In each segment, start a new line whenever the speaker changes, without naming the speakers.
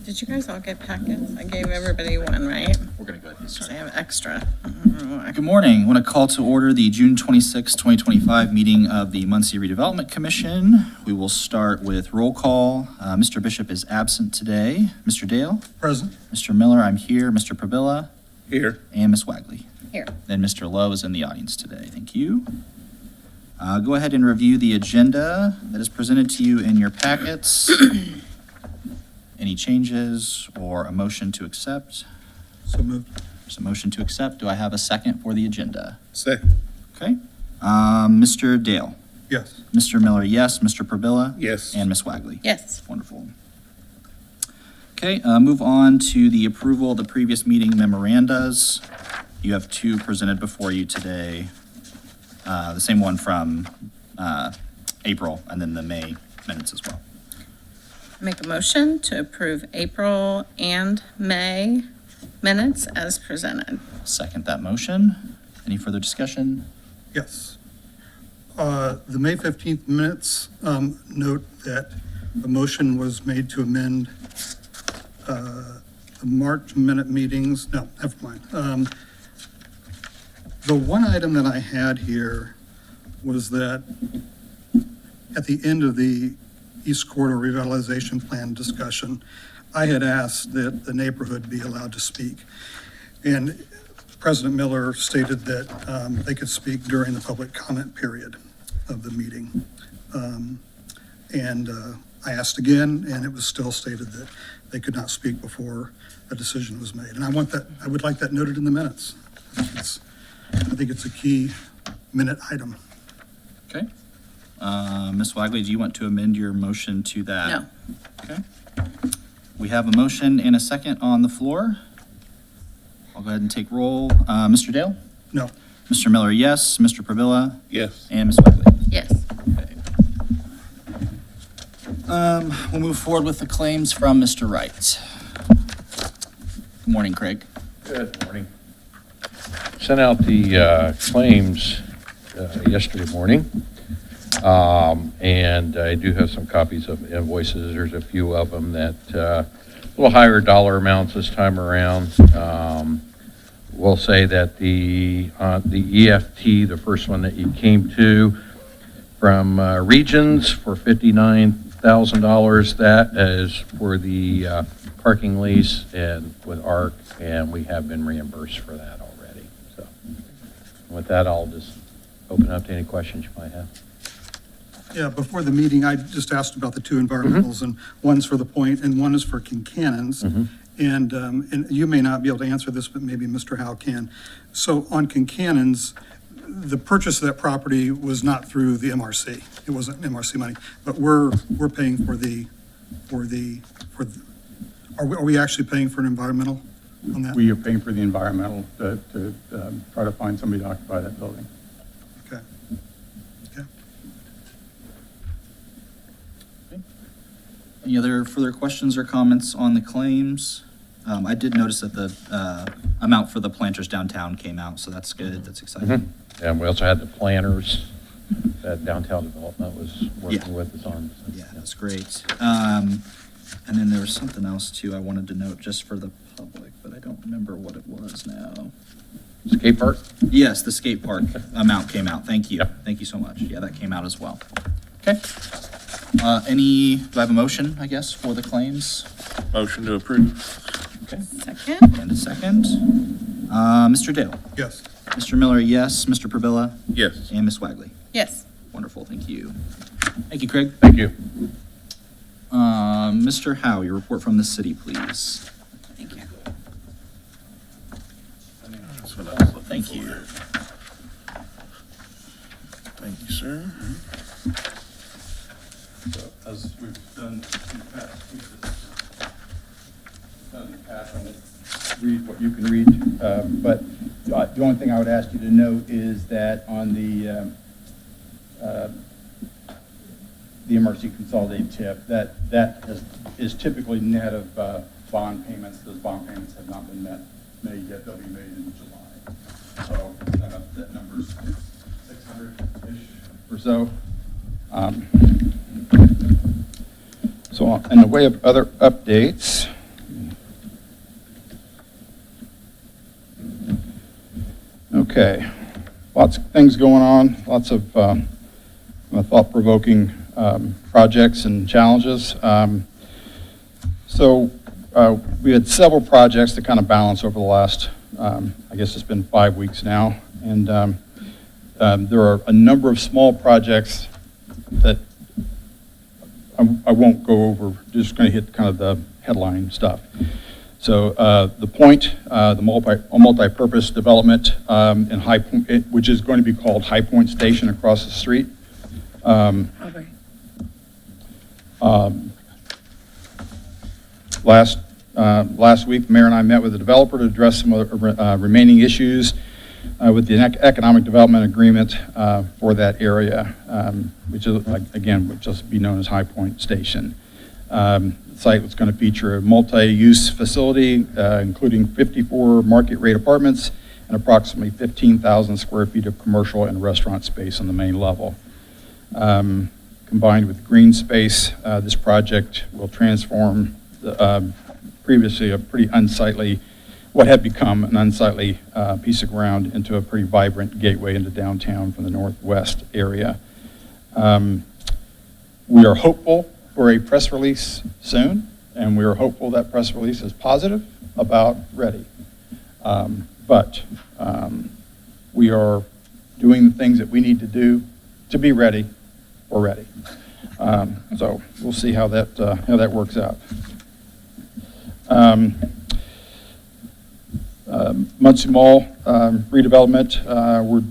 Did you guys all get packets? I gave everybody one, right?
We're going to go ahead and
Because I
start.
have extra.
Good morning. I want to call to order the June 26, 2025 meeting of the Muncie Redevelopment Commission. We will start with roll call. Mr. Bishop is absent today. Mr. Dale?
Present.
Mr. Miller, I'm here. Mr. Pabilla?
Here.
And Ms. Wagley?
Here.
Then Mr. Lowe is in the audience today. Thank you. Go ahead and review the agenda that is presented to you in your packets. Any changes or a motion to accept?
So moved.
There's a motion to accept. Do I have a second for the agenda?
Second.
Okay. Mr. Dale?
Yes.
Mr. Miller, yes. Mr. Pabilla?
Yes.
And Ms. Wagley?
Yes.
Wonderful. Okay, move on to the approval of the previous meeting memorandas. You have two presented before you today. The same one from April and then the May minutes as well.
Make a motion to approve April and May minutes as presented.
Second that motion. Any further discussion?
Yes. The May 15th minutes, note that a motion was made to amend the March minute meetings. No, never mind. The one item that I had here was that at the end of the East Corridor Revitalization Plan discussion, I had asked that the neighborhood be allowed to speak. And President Miller stated that they could speak during the public comment period of the meeting. I asked again, and it was still stated that they could not speak before a decision was made. And I would like that noted in the minutes. I think it's a key minute item.
Okay. Ms. Wagley, do you want to amend your motion to that?
No.
Okay. We have a motion and a second on the floor. I'll go ahead and take roll. Mr. Dale?
No.
Mr. Miller, yes. Mr. Pabilla?
Yes.
And Ms. Wagley?
Yes.
Okay. We'll move forward with the claims from Mr. Wright. Good morning, Craig.
Good morning. Sent out the claims yesterday morning, and I do have some copies of invoices. There's a few of them that a little higher dollar amounts this time around. We'll say that the EFT, the first one that you came to from Regions for $59,000, that is for the parking lease and with ARC, and we have been reimbursed for that already. So with that, I'll just open up to any questions you might have.
Yeah, before the meeting, I just asked about the two environmentals, and one's for the Point and one is for Kincannons. And you may not be able to answer this, but maybe Mr. Howe can. So on Kincannons, the purchase of that property was not through the MRC. It wasn't MRC money, but we're paying are we actually paying for an environmental on that?
We are paying for the environmental to try to find somebody to occupy that building.
Okay. Okay.
Any other further questions or comments on the claims? I did notice that the amount for the planters downtown came out, so that's good. That's exciting.
And we also had the planners that Downtown Development was working with us on.
Yeah, that's great. And then there was something else too I wanted to note just for the public, but I don't remember what it was now.
Skate park?
Yes, the skate park amount came out. Thank you.
Yep.
Thank you so much. Yeah, that came out as well. Okay. Do I have a motion, I guess, for the claims?
Motion to approve.
Okay.
Second?
And a second. Mr. Dale?
Yes.
Mr. Miller, yes. Mr. Pabilla?
Yes.
And Ms. Wagley?
Yes.
Wonderful, thank you. Thank you, Craig.
Thank you.
Mr. Howe, your report from the city, please.
Thank you.
Thank you.
Thank you, sir.
So as we've done in the past, I'm going to read what you can read. But the only thing I would ask you to note is that on the MRC consolidated tip, that is typically net of bond payments. Those bond payments have not been made yet. They'll be made in July. So that number's 600-ish or so. So in the way of other updates, lots of things going on, lots of thought-provoking projects and challenges. So we had several projects to kind of balance over the last, I guess it's been 5 weeks now. And there are a number of small projects that I won't go over, just going to hit kind of the headline stuff. So the Point, the multi-purpose development in High Point, which is going to be called High Point Station across the street. Last week, the mayor and I met with the developer to address some of the remaining issues with the economic development agreement for that area, which is, again, would just be known as High Point Station. The site was going to feature a multi-use facility, including 54 market-rate apartments and approximately 15,000 square feet of commercial and restaurant space on the main level. Combined with green space, this project will transform the, previously a pretty unsightly, what had become an unsightly piece of ground into a pretty vibrant gateway into downtown from the northwest area. We are hopeful for a press release soon, and we are hopeful that press release is positive about Ready. But we are doing the things that we need to do to be ready for Ready. So we'll see how that works out. Muncie Mall redevelopment, we're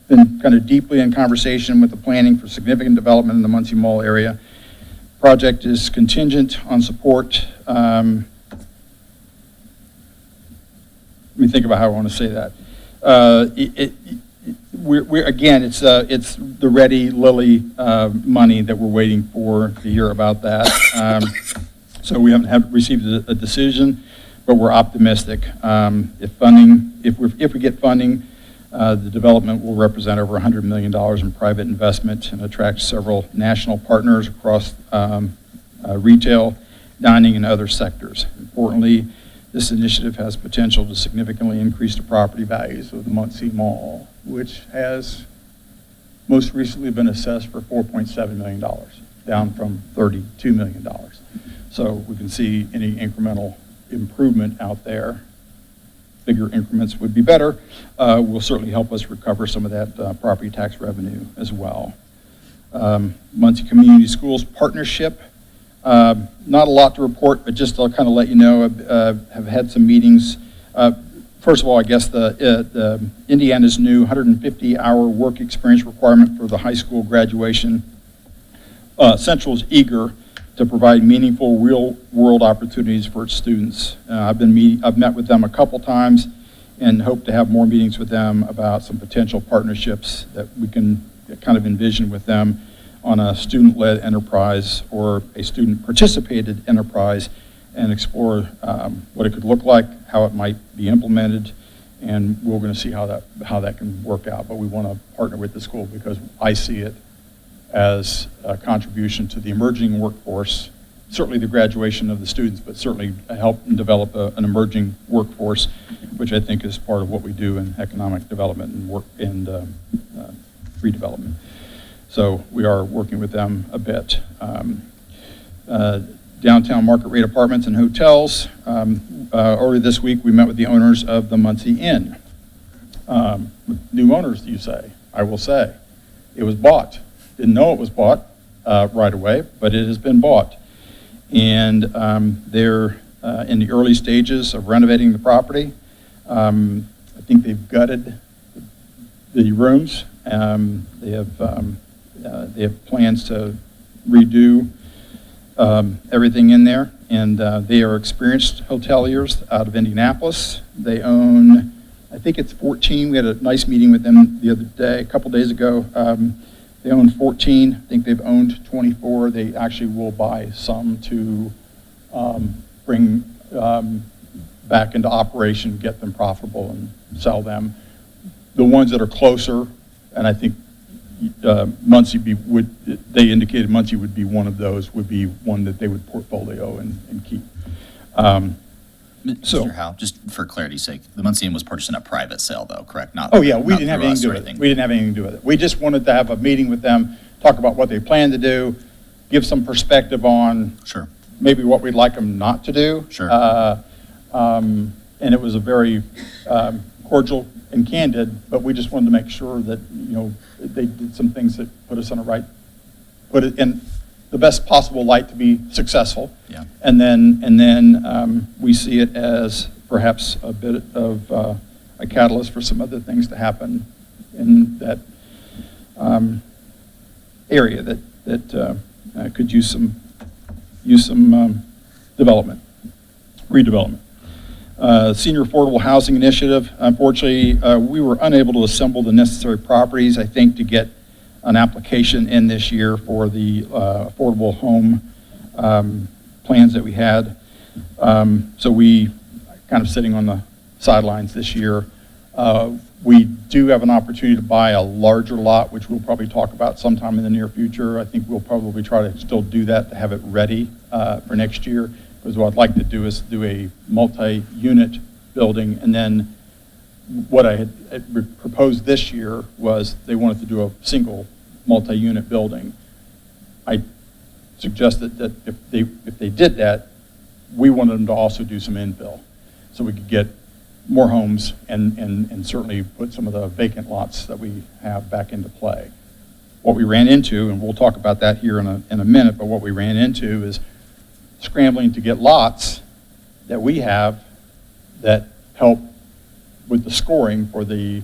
been kind of deeply in conversation with the planning for significant development in the Muncie Mall area. Project is contingent on support. Let me think about how I want to say that. Again, it's the Ready Lilly money that we're waiting for to hear about that. So we haven't received a decision, but we're optimistic. If we get funding, the development will represent over $100 million in private investment and attract several national partners across retail, dining, and other sectors. Importantly, this initiative has potential to significantly increase the property values of the Muncie Mall, which has most recently been assessed for $4.7 million, down from $32 million. So we can see any incremental improvement out there. Bigger increments would be better. Will certainly help us recover some of that property tax revenue as well. Muncie Community Schools Partnership. Not a lot to report, but just I'll kind of let you know, have had some meetings. First of all, I guess the Indiana's new 150-hour work experience requirement for the high school graduation. Central is eager to provide meaningful real-world opportunities for its students. I've met with them a couple times and hope to have more meetings with them about some potential partnerships that we can kind of envision with them on a student-led enterprise or a student-participated enterprise and explore what it could look like, how it might be implemented, and we're going to see how that can work out. But we want to partner with the school because I see it as a contribution to the emerging workforce, certainly the graduation of the students, but certainly help develop an emerging workforce, which I think is part of what we do in economic development and work and redevelopment. So we are working with them a bit. Downtown market rate apartments and hotels. Earlier this week, we met with the owners of the Muncie Inn. New owners, you say? I will say. It was bought. Didn't know it was bought right away, but it has been bought. And they're in the early stages of renovating the property. I think they've gutted the rooms. They have plans to redo everything in there. And they are experienced hoteliers out of Indianapolis. They own, I think it's 14. We had a nice meeting with them the other day, a couple days ago. They own 14. I think they've owned 24. They actually will buy some to bring back into operation, get them profitable, and sell them. The ones that are closer, and I think Muncie they indicated Muncie would be one of those, would be one that they would portfolio and keep. So-
Mr. Howe, just for clarity's sake, the Muncie Inn was purchased in a private sale though, correct? Not
Oh, yeah, we
not
didn't have
through
anything
us
to
or
do with it.
anything.
We didn't have anything to do with it. We just wanted to have a meeting with them, talk about what they plan to do, give some perspective on
Sure,
maybe what we'd like them not to do.
Sure.
And it was a very cordial and candid, but we just wanted to make sure that, they did some things that put it in the best possible light to be successful.
yeah,
And then we see it as perhaps a bit of a catalyst for some other things to happen in that area that could use some development, redevelopment. Senior Affordable Housing Initiative, unfortunately, we were unable to assemble the necessary properties, I think, to get an application in this year for the affordable home plans that we had. So we kind of sitting on the sidelines this year. We do have an opportunity to buy a larger lot, which we'll probably talk about sometime in the near future. I think we'll probably try to still do that to have it ready for next year. Because what I'd like to do is do a multi-unit building, and then what I had proposed this year was they wanted to do a single multi-unit building. I suggested that if they did that, we wanted them to also do some infill, so we could get more homes and certainly put some of the vacant lots that we have back into play. What we ran into, and we'll talk about that here in a minute, but what we ran into is scrambling to get lots that we have that help with the scoring for the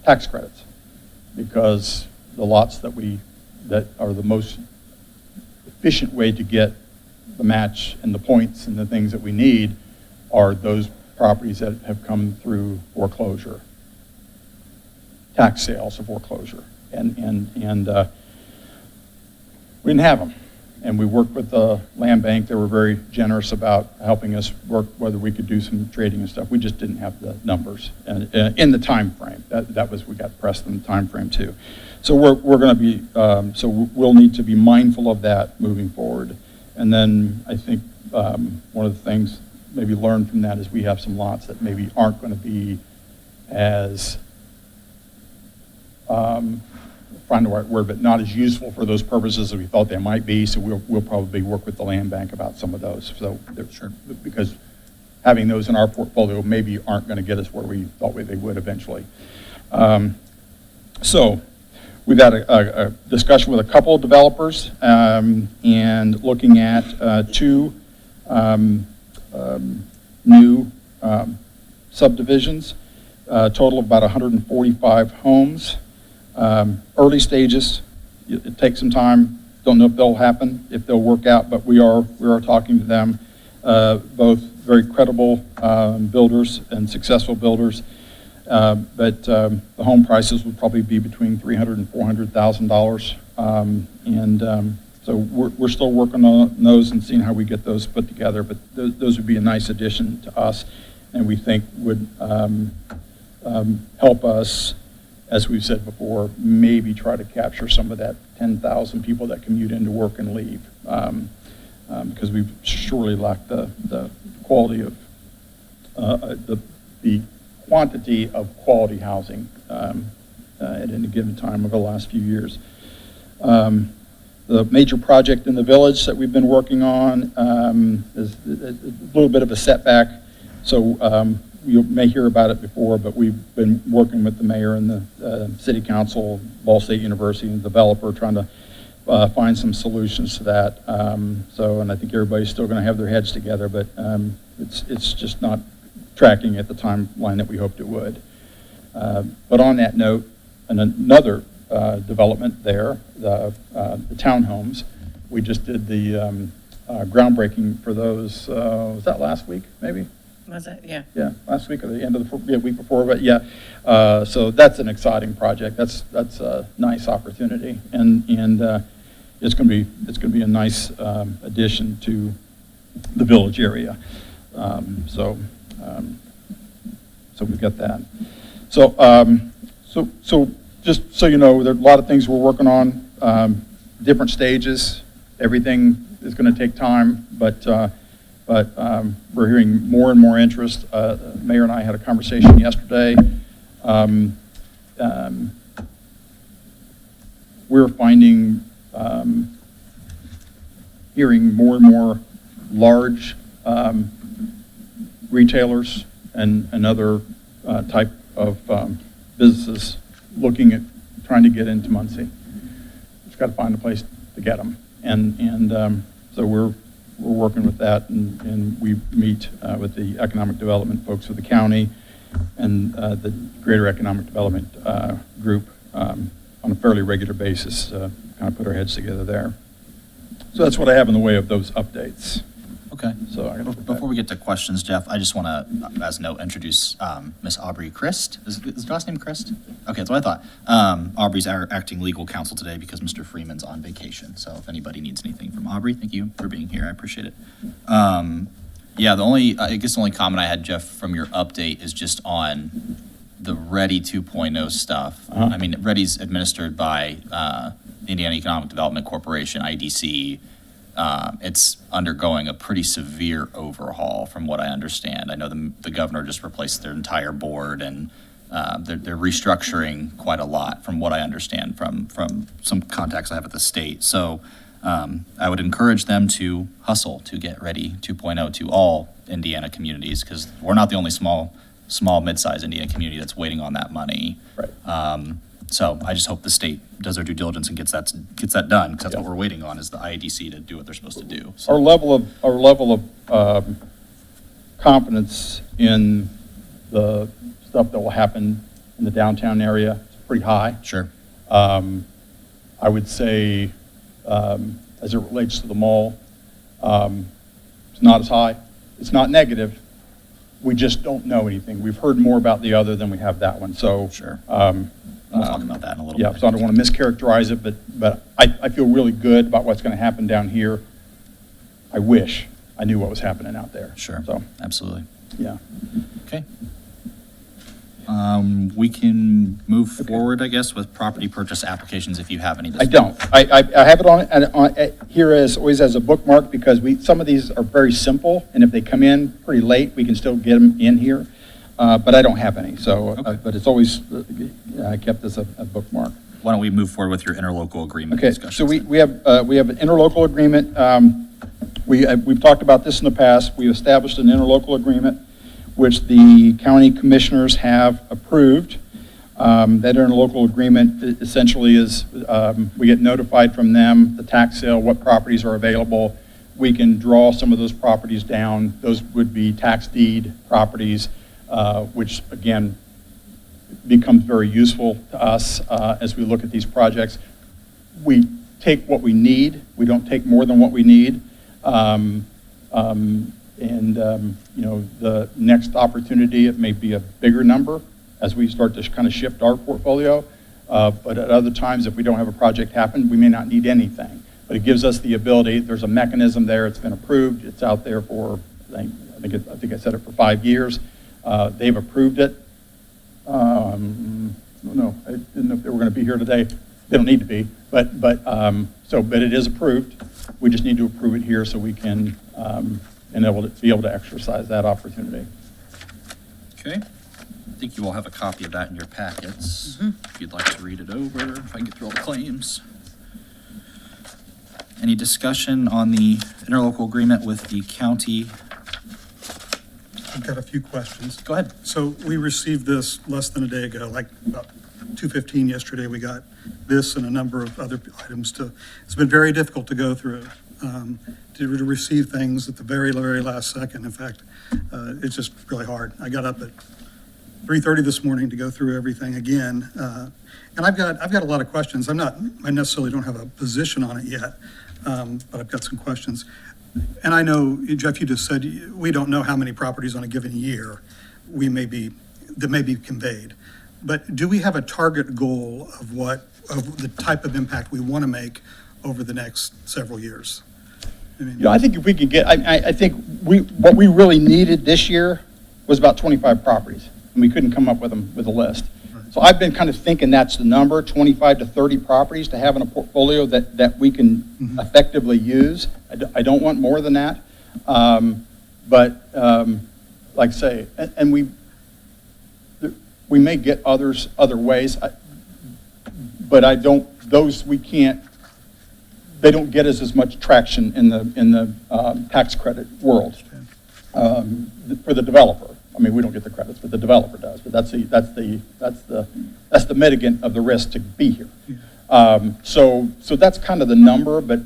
tax credits, because the lots that are the most efficient way to get the match and the points and the things that we need are those properties that have come through foreclosure, tax sales of foreclosure, and we didn't have them. And we worked with the land bank. They were very generous about helping us work whether we could do some trading and stuff. We just didn't have the numbers and in the time frame. That was, we got pressed in the time frame too. So we're going to be, so we'll need to be mindful of that moving forward. And then I think one of the things maybe learned from that is we have some lots that maybe aren't going to be as find the right word, but not as useful for those purposes as we thought they might be. So we'll probably work with the land bank about some of those. So sure, because having those in our portfolio maybe aren't going to get us where we thought they would eventually. So we've had a discussion with a couple of developers and looking at two new subdivisions, a total of about 145 homes. Early stages, it takes some time. Don't know if they'll happen, if they'll work out, but we are talking to them. Both very credible builders and successful builders. But the home prices would probably be between $300,000 and $400,000. So we're still working on those and seeing how we get those put together. But those would be a nice addition to us, and we think would help us, as we've said before, maybe try to capture some of that 10,000 people that commute into work and leave, because we've surely lacked the quality of the quantity of quality housing at any given time over the last few years. The major project in the village that we've been working on is a little bit of a setback, so you may hear about it before, but we've been working with the mayor and the city council, Ball State University, and the developer, trying to find some solutions to that. And I think everybody's still going to have their heads together, but it's just not tracking at the timeline that we hoped it would. But on that note, and another development there, the townhomes, we just did the groundbreaking for those, was that last week, maybe?
Was it? Yeah.
Yeah, last week or the end of the week before, but yeah. So that's an exciting project. That's a nice opportunity, and it's going to be a nice addition to the village area. So we've got that. So just so you know, there are a lot of things we're working on, different stages. Everything is going to take time, but but we're hearing more and more interest. Mayor and I had a conversation yesterday. We're finding, hearing more and more large retailers and other type of businesses looking at trying to get into Muncie. Just got to find a place to get them. And so we're working with that, and we meet with the economic development folks of the county and the Greater Economic Development Group on a fairly regular basis, kind of put our heads together there. So that's what I have in the way of those updates.
Okay.
So I gotta-
Before we get to questions, Jeff, I just want to, as a note, introduce Miss Aubrey Christ. Is her last name Christ? Okay, that's what I thought. Aubrey's our acting legal counsel today because Mr. Freeman's on vacation. So if anybody needs anything from Aubrey, thank you for being here. I appreciate it. Yeah, I guess the only comment I had, Jeff, from your update is just on the Ready 2.0 stuff.
Uh-huh.
I mean, Ready's administered by the Indiana Economic Development Corporation, IDC. It's undergoing a pretty severe overhaul from what I understand. I know the governor just replaced their entire board, and they're restructuring quite a lot from what I understand from some contacts I have at the state. So I would encourage them to hustle to get Ready 2.0 to all Indiana communities, because we're not the only small mid-sized Indiana community that's waiting on that money.
Right.
So I just hope the state does their due diligence and gets that done, because that's
Yeah.
what we're waiting on, is the IEDC to do what they're supposed to do. So,
Our level of confidence in the stuff that will happen in the downtown area is pretty high.
sure.
I would say, as it relates to the mall, it's not as high. It's not negative. We just don't know anything. We've heard more about the other than we have that one. So,
Sure. We'll talk about that in a little
yeah,
bit.
so I don't want to mischaracterize it, but I feel really good about what's going to happen down here. I wish I knew what was happening out there.
Sure.
So,
Absolutely.
yeah.
Okay. We can move forward, I guess, with property purchase applications if you have any.
I don't. I have it on here as always as a bookmark, because some of these are very simple, and if they come in pretty late, we can still get them in here. But I don't have any, so,
Okay.
but it's always, I kept this a bookmark.
Why don't we move forward with your interlocal agreement
Okay,
discussions?
so
then?
we have an interlocal agreement. We've talked about this in the past. We established an interlocal agreement, which the county commissioners have approved. That interlocal agreement essentially is, we get notified from them, the tax sale, what properties are available. We can draw some of those properties down. Those would be tax deed properties, which again, becomes very useful to us as we look at these projects. We take what we need. We don't take more than what we need. The next opportunity, it may be a bigger number as we start to kind of shift our portfolio. But at other times, if we don't have a project happen, we may not need anything. But it gives us the ability, there's a mechanism there, it's been approved, it's out there for, I think I said it for 5 years. They've approved it. I don't know, I didn't know if they were going to be here today. They don't need to be, but it is approved. We just need to approve it here so we can be able to exercise that opportunity.
Okay. I think you all have a copy of that in your packets. If you'd like to read it over, if I can get through all the claims. Any discussion on the interlocal agreement with the county?
I've got a few questions.
Go ahead.
So we received this less than a day ago, like about 2:15 yesterday. We got this and a number of other items it's been very difficult to go through, to receive things at the very, very last second. In fact, it's just really hard. I got up at 3:30 this morning to go through everything again. And I've got a lot of questions. I necessarily don't have a position on it yet, but I've got some questions. And I know, Jeff, you just said, we don't know how many properties on a given year that may be conveyed. But do we have a target goal of the type of impact we want to make over the next several years? I mean,
I think if we could get, I think what we really needed this year was about 25 properties, and we couldn't come up with a list. So I've been kind of thinking that's the number, 25 to 30 properties to have in a portfolio that we can effectively use. I don't want more than that. But, like I say, and we may get other ways, but we can't, they don't get us as much traction in the tax credit world for the developer. I mean, we don't get the credits, but the developer does. But that's the mitigant of the risk to be here. So that's kind of the number. But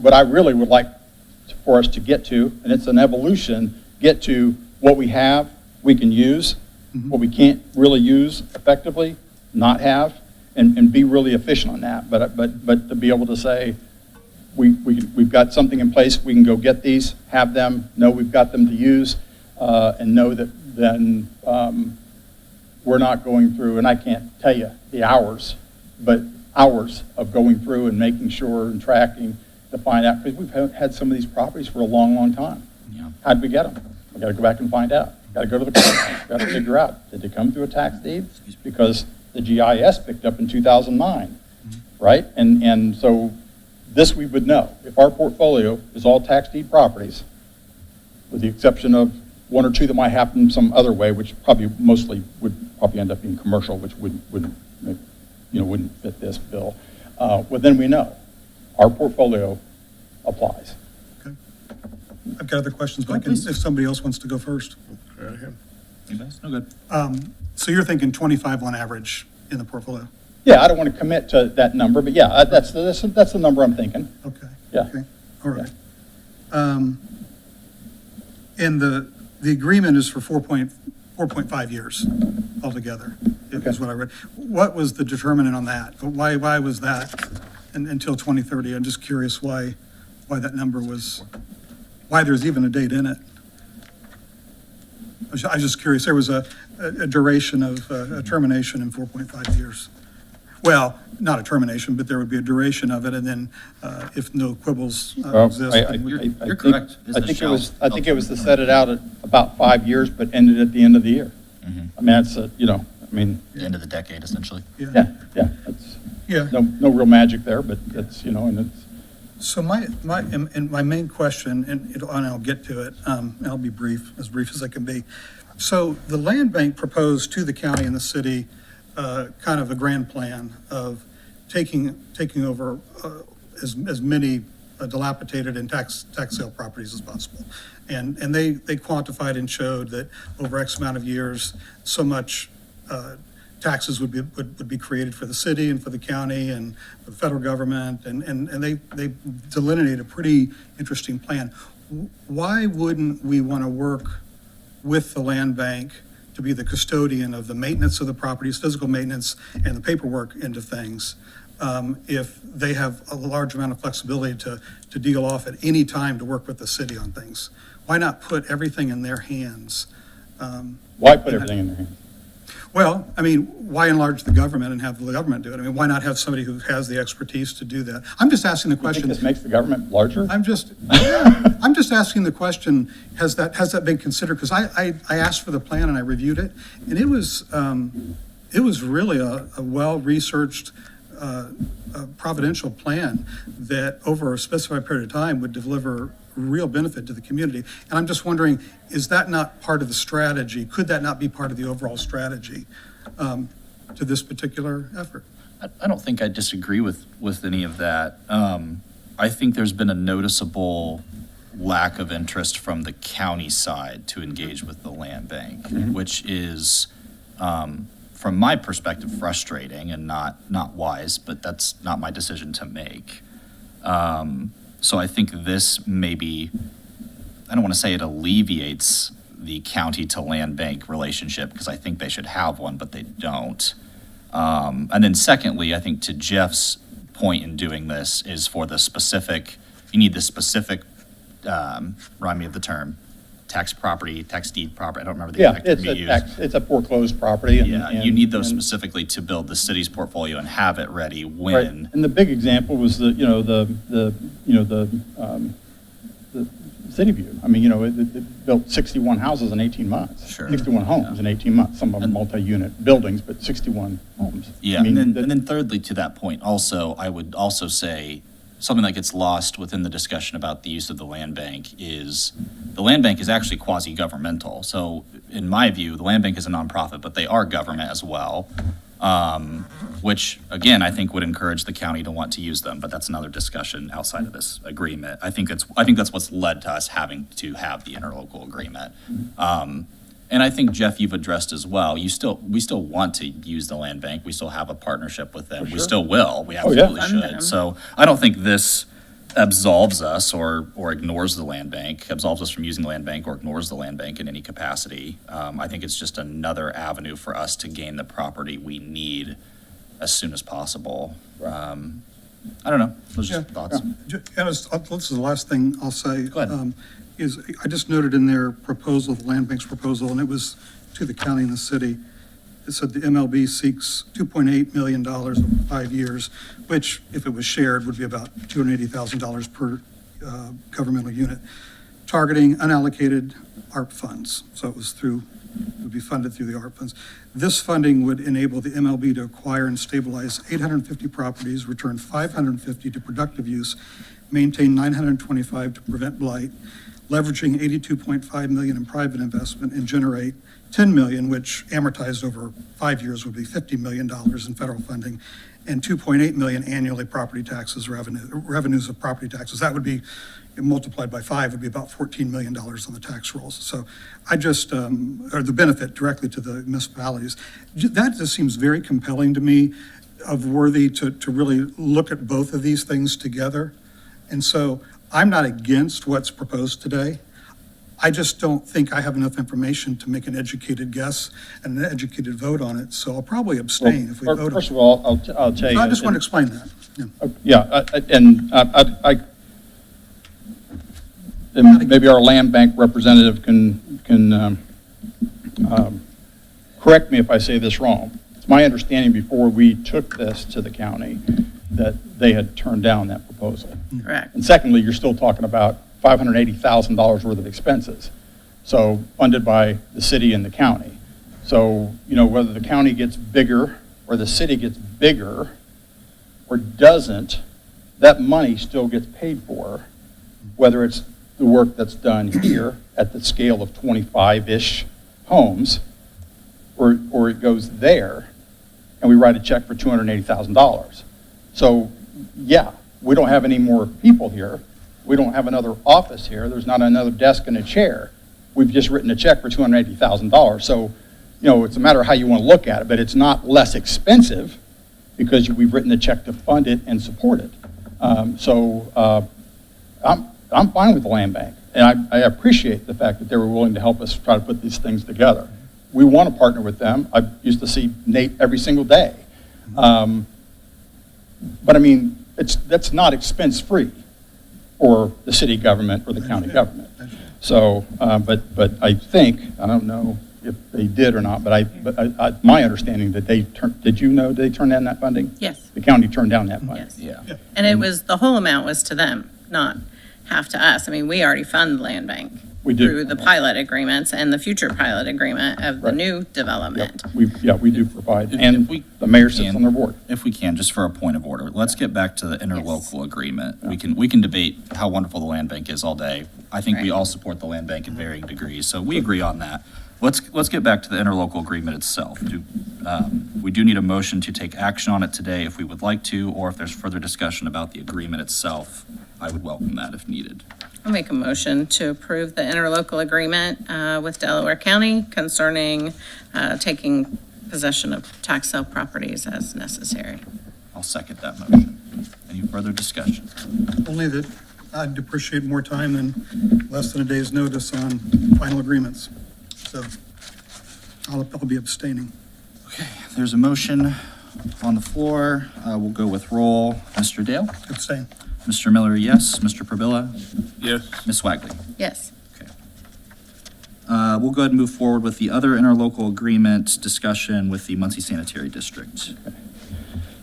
what I really would like for us to get to, and it's an evolution, get to what we have, we can use, what we can't really use effectively, not have, and be really efficient on that. But to be able to say, we've got something in place, we can go get these, have them, know we've got them to use, and know that then we're not going through, and I can't tell you the hours, but hours of going through and making sure and tracking to find out, because we've had some of these properties for a long, long time.
Yeah.
How'd we get them? We got to go back and find out. Got to go to the court. Got to figure out, did they come through a tax deed? Because the GIS picked up in 2009, right? And so this we would know. If our portfolio is all tax deed properties, with the exception of one or two that might happen some other way, which probably mostly would probably end up being commercial, which wouldn't fit this bill. Well, then we know our portfolio applies.
Okay. I've got other questions, but
Please.
if somebody else wants to go first.
You guys? No good.
So you're thinking 25 on average in the portfolio?
Yeah, I don't want to commit to that number, but yeah, that's the number I'm thinking.
Okay.
Yeah.
Okay, all right. And the agreement is for 4.5 years altogether, is what I read. What was the determinant on that? Why was that until 2030? I'm just curious why that number was, why there's even a date in it. I was just curious. There was a duration of a termination in 4.5 years. Well, not a termination, but there would be a duration of it, and then if no quibbles exist. then we-
You're correct.
I think it was to set it out at about 5 years, but ended at the end of the year. I mean, that's,
The end of the decade, essentially.
yeah, that's,
Yeah.
no real magic there, but it's, and it's,
So my main question, and I'll get to it, I'll be as brief as I can be. So the land bank proposed to the county and the city kind of a grand plan of taking over as many dilapidated and tax sale properties as possible. And they quantified and showed that over X amount of years, so much taxes would be created for the city and for the county and for the federal government, and they delineated a pretty interesting plan. Why wouldn't we want to work with the land bank to be the custodian of the maintenance of the properties, physical maintenance, and the paperwork into things, if they have a large amount of flexibility to deal off at any time to work with the city on things? Why not put everything in their hands?
why put everything in their hands?
Well, I mean, why enlarge the government and have the government do it? I mean, why not have somebody who has the expertise to do that? I'm just asking the
You think
question.
this makes the government larger?
I'm just asking the question, has that been considered? Because I asked for the plan and I reviewed it, and it was really a well-researched, providential plan that over a specified period of time would deliver real benefit to the community. And I'm just wondering, is that not part of the strategy? Could that not be part of the overall strategy to this particular effort?
I don't think I disagree with any of that. I think there's been a noticeable lack of interest from the county side to engage with the land bank, which is, from my perspective, frustrating and not wise, but that's not my decision to make. So I think this maybe, I don't want to say it alleviates the county to land bank relationship, because I think they should have one, but they don't. And then secondly, I think to Jeff's point in doing this is for the specific, you need the specific, remind me of the term, tax deed property, I don't remember the
Yeah,
exact term you used.
it's a foreclosed property.
Yeah, you need those
and-
specifically to build the city's portfolio and have it ready
Right,
when.
and the big example was the City View. I mean, it built 61 houses in 18 months.
Sure.
61 homes in 18 months, some of them multi-unit buildings, but 61 homes.
Yeah,
I mean,
and then thirdly, to that point, also, I would also say something that gets lost within the discussion about the use of the land bank is the land bank is actually quasi-governmental. So in my view, the land bank is a nonprofit, but they are government as well. Which again, I think would encourage the county to want to use them, but that's another discussion outside of this agreement. I think that's what's led to us having to have the interlocal agreement. And I think, Jeff, you've addressed as well, we still want to use the land bank. We still have a partnership with them. We still will. We absolutely
Fund them.
should. So I don't think this absolves us or ignores the land bank, absolves us from using the land bank or ignores the land bank in any capacity. I think it's just another avenue for us to gain the property we need as soon as possible. I don't know. Those are just thoughts.
This is the last thing I'll say.
Go ahead.
Is I just noted in their proposal, the land bank's proposal, and it was to the county and the city. It said the MLB seeks $2.8 million over 5 years, which, if it was shared, would be about $280,000 per governmental unit, targeting unallocated ARP funds. So it would be funded through the ARP funds. This funding would enable the MLB to acquire and stabilize 850 properties, return 550 to productive use, maintain 925 to prevent blight, leveraging 82.5 million in private investment, and generate 10 million, which amortized over 5 years would be $50 million in federal funding, and 2.8 million annually property taxes revenues of property taxes. That would be multiplied by 5 would be about $14 million on the tax rolls. So I just, or the benefit directly to the municipalities, that just seems very compelling to me, of worthy to really look at both of these things together. And so I'm not against what's proposed today. I just don't think I have enough information to make an educated guess and an educated vote on it. So I'll probably abstain if we vote on it.
First of all, I'll tell you.
So I just want to explain that.
And maybe our land bank representative can correct me if I say this wrong. It's my understanding before we took this to the county that they had turned down that proposal.
Correct.
And secondly, you're still talking about $580,000 worth of expenses, so funded by the city and the county. So, whether the county gets bigger or the city gets bigger or doesn't, that money still gets paid for, whether it's the work that's done here at the scale of 25-ish homes, or it goes there, and we write a check for $280,000. So, yeah, we don't have any more people here. We don't have another office here. There's not another desk and a chair. We've just written a check for $280,000. So, it's a matter of how you want to look at it, but it's not less expensive because we've written a check to fund it and support it. I'm fine with the land bank, and I appreciate the fact that they were willing to help us try to put these things together. We want to partner with them. I used to see Nate every single day. But I mean, that's not expense-free for the city government or the county government. So, but I think, I don't know if they did or not, but my understanding that did you know they turned down that funding?
Yes.
The county turned down that funding?
Yes.
Yeah.
And the whole amount was to them, not half to us. I mean, we already fund the land bank.
We do.
Through the pilot agreements and the future pilot agreement of the
Right.
new development.
Yep, we do provide,
If
and
we
the mayor sits
can-
on their board.
If we can, just for a point of order, let's get back to the interlocal agreement. We can debate how wonderful the land bank is all day. I think we
Right.
all support the land bank in varying degrees, so we agree on that. Let's get back to the interlocal agreement itself. We do need a motion to take action on it today if we would like to, or if there's further discussion about the agreement itself, I would welcome that if needed.
I'll make a motion to approve the interlocal agreement with Delaware County concerning taking possession of tax sale properties as necessary.
I'll second that motion. Any further discussion?
Only that I'd appreciate more time than less than a day's notice on final agreements. So I'll be abstaining.
There's a motion on the floor. We'll go with roll. Mr. Dale?
Abstain.
Mr. Miller, yes. Mr. Probilla?
Yes.
Ms. Wagley?
Yes.
We'll go ahead and move forward with the other interlocal agreement discussion with the Muncie Sanitary District.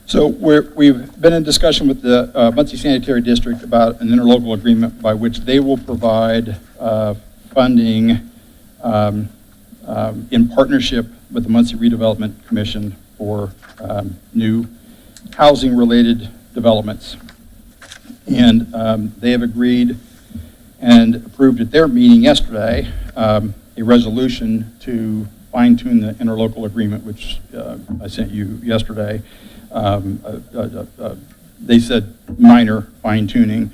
So we've been in discussion with the Muncie Sanitary District about an interlocal agreement by which they will provide funding in partnership with the Muncie Redevelopment Commission for new housing-related developments. And they have agreed and approved at their meeting yesterday a resolution to fine-tune the interlocal agreement, which I sent you yesterday. They said minor fine-tuning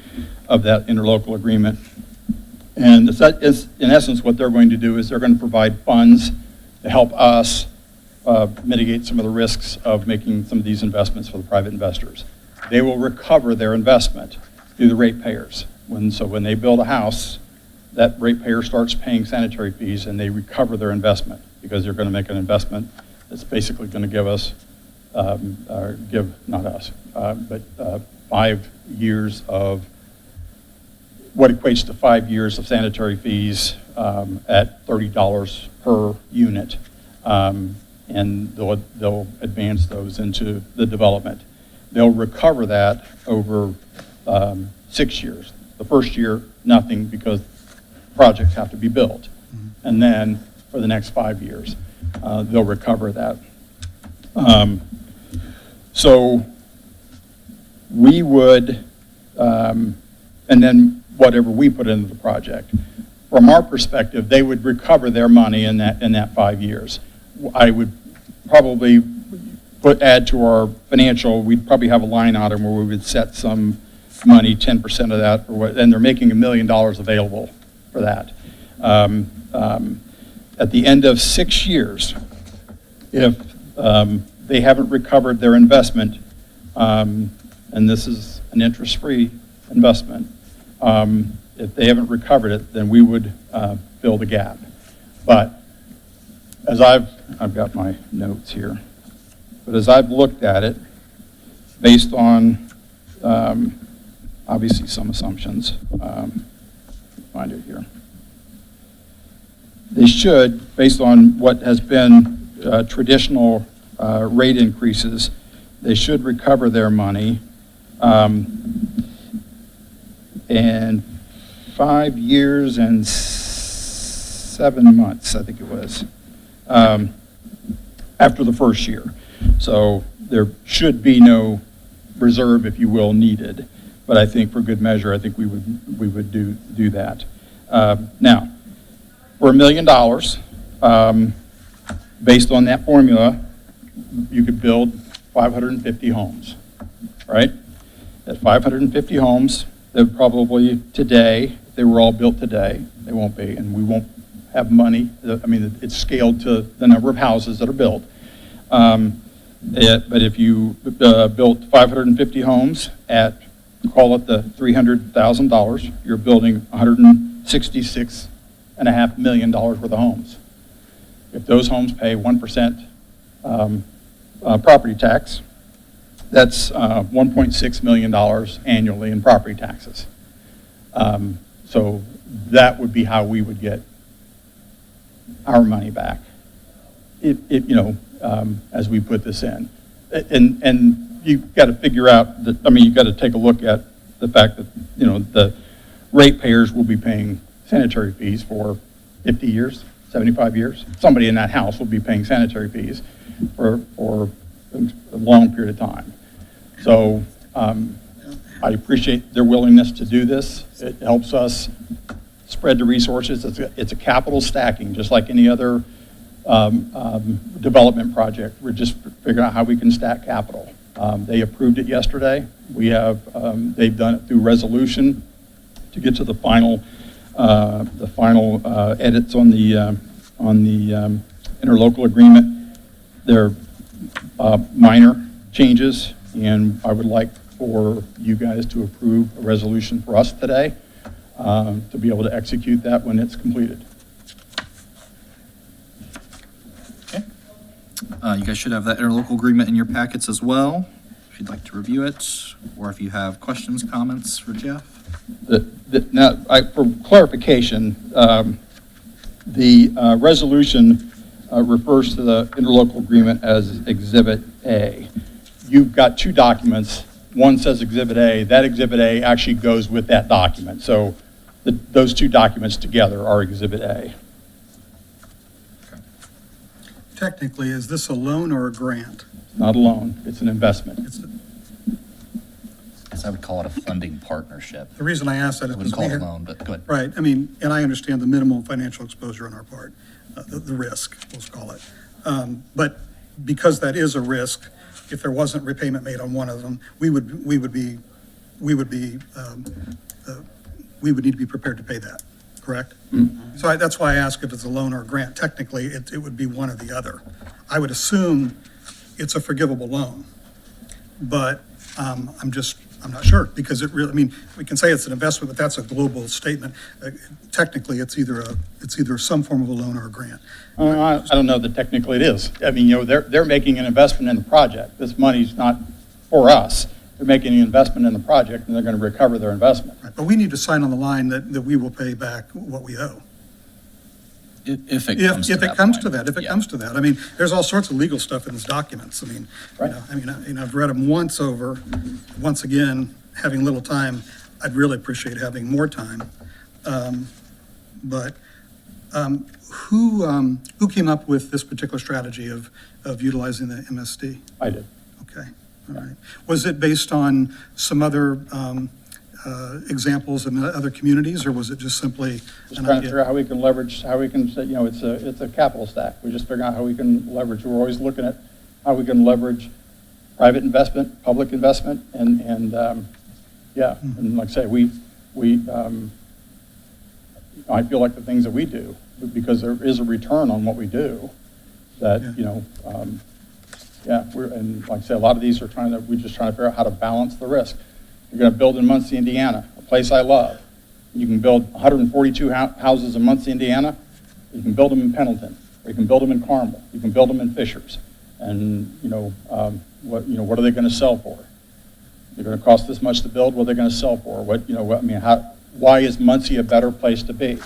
of that interlocal agreement. And in essence, what they're going to do is they're going to provide funds to help us mitigate some of the risks of making some of these investments for the private investors. They will recover their investment through the ratepayers. So when they build a house, that ratepayer starts paying sanitary fees and they recover their investment because they're going to make an investment that's basically going to give us, not us, but 5 years of what equates to 5 years of sanitary fees at $30 per unit. And they'll advance those into the development. They'll recover that over 6 years. The first year, nothing, because projects have to be built. And then for the next 5 years, they'll recover that. So we would, and then whatever we put into the project. From our perspective, they would recover their money in that 5 years. I would probably add to our financial, we'd probably have a line item where we would set some money, 10% of that, and they're making $1 million available for that. At the end of 6 years, if they haven't recovered their investment, and this is an interest-free investment, if they haven't recovered it, then we would fill the gap. But as I've got my notes here, but as I've looked at it, based on obviously some assumptions, find it here. They should, based on what has been traditional rate increases, they should recover their money. And 5 years and 7 months, I think it was, after the first year. So there should be no reserve, if you will, needed. But I think for good measure, I think we would do that. Now, for $1 million, based on that formula, you could build 550 homes, right? At 550 homes, they're probably today, if they were all built today, they won't be, and we won't have money. I mean, it's scaled to the number of houses that are built. But if you built 550 homes at, call it the $300,000, you're building $166.5 million worth of homes. If those homes pay 1% property tax, that's $1.6 million annually in property taxes. So that would be how we would get our money back, as we put this in. And you've got to figure out that, you've got to take a look at the fact that, the ratepayers will be paying sanitary fees for 50 years, 75 years. Somebody in that house will be paying sanitary fees for a long period of time. So I appreciate their willingness to do this. It helps us spread the resources. It's a capital stacking, just like any other development project. We're just figuring out how we can stack capital. They approved it yesterday. They've done it through resolution to get to the final edits on the interlocal agreement. They're minor changes, and I would like for you guys to approve a resolution for us today to be able to execute that when it's completed.
Okay. You guys should have that interlocal agreement in your packets as well, if you'd like to review it, or if you have questions, comments for Jeff.
Now, for clarification, the resolution refers to the interlocal agreement as Exhibit A. You've got two documents. One says Exhibit A. That Exhibit A actually goes with that document. So those two documents together are Exhibit A.
Technically, is this a loan or a grant?
Not a loan. It's an investment.
It's a-
It's
I would call it a funding partnership.
The reason I asked that
I
is
wouldn't
because
call
we
it a
have,
loan, but go ahead.
right, I mean, and I understand the minimal financial exposure on our part, the risk, let's call it. But because that is a risk, if there wasn't repayment made on one of them, we would need to be prepared to pay that, correct? So that's why I ask if it's a loan or a grant. Technically, it would be one or the other. I would assume it's a forgivable loan, but I'm not sure, because it really, I mean, we can say it's an investment, but that's a global statement. Technically, it's either some form of a loan or a grant.
I don't know that technically it is. I mean, they're making an investment in the project. This money's not for us. They're making an investment in the project, and they're going to recover their investment.
Right, but we need to sign on the line that we will pay back what we owe.
If it comes to
If
that
it comes
point.
to that, if it
Yeah.
comes to that. I mean, there's all sorts of legal stuff in these documents. I mean,
Right.
I've read them once over. Once again, having little time, I'd really appreciate having more time. But who came up with this particular strategy of utilizing the MSD?
I did.
Okay, all right. Was it based on some other examples in other communities, or was it just simply
Just
an
trying to
idea?
figure out how we can leverage, how we can, it's a capital stack. We just figure out how we can leverage. We're always looking at how we can leverage private investment, public investment, and like I say, I feel like the things that we do, because there is a return on what we do, that, and like I say, a lot of these we're just trying to figure out how to balance the risk. You're going to build in Muncie, Indiana, a place I love. You can build 142 houses in Muncie, Indiana. You can build them in Pendleton, or you can build them in Carmel. You can build them in Fishers. And, what are they going to sell for? They're going to cost this much to build. What are they going to sell for? Why is Muncie a better place to be?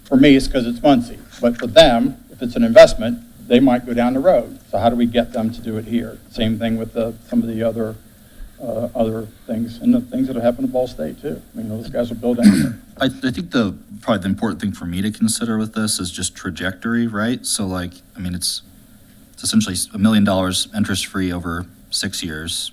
For me, it's because it's Muncie. But for them, if it's an investment, they might go down the road. So how do we get them to do it here? Same thing with some of the other things, and the things that have happened in Ball State too. I mean, those guys will build anything.
I think probably the important thing for me to consider with this is just trajectory, right? So it's essentially $1 million interest-free over 6 years.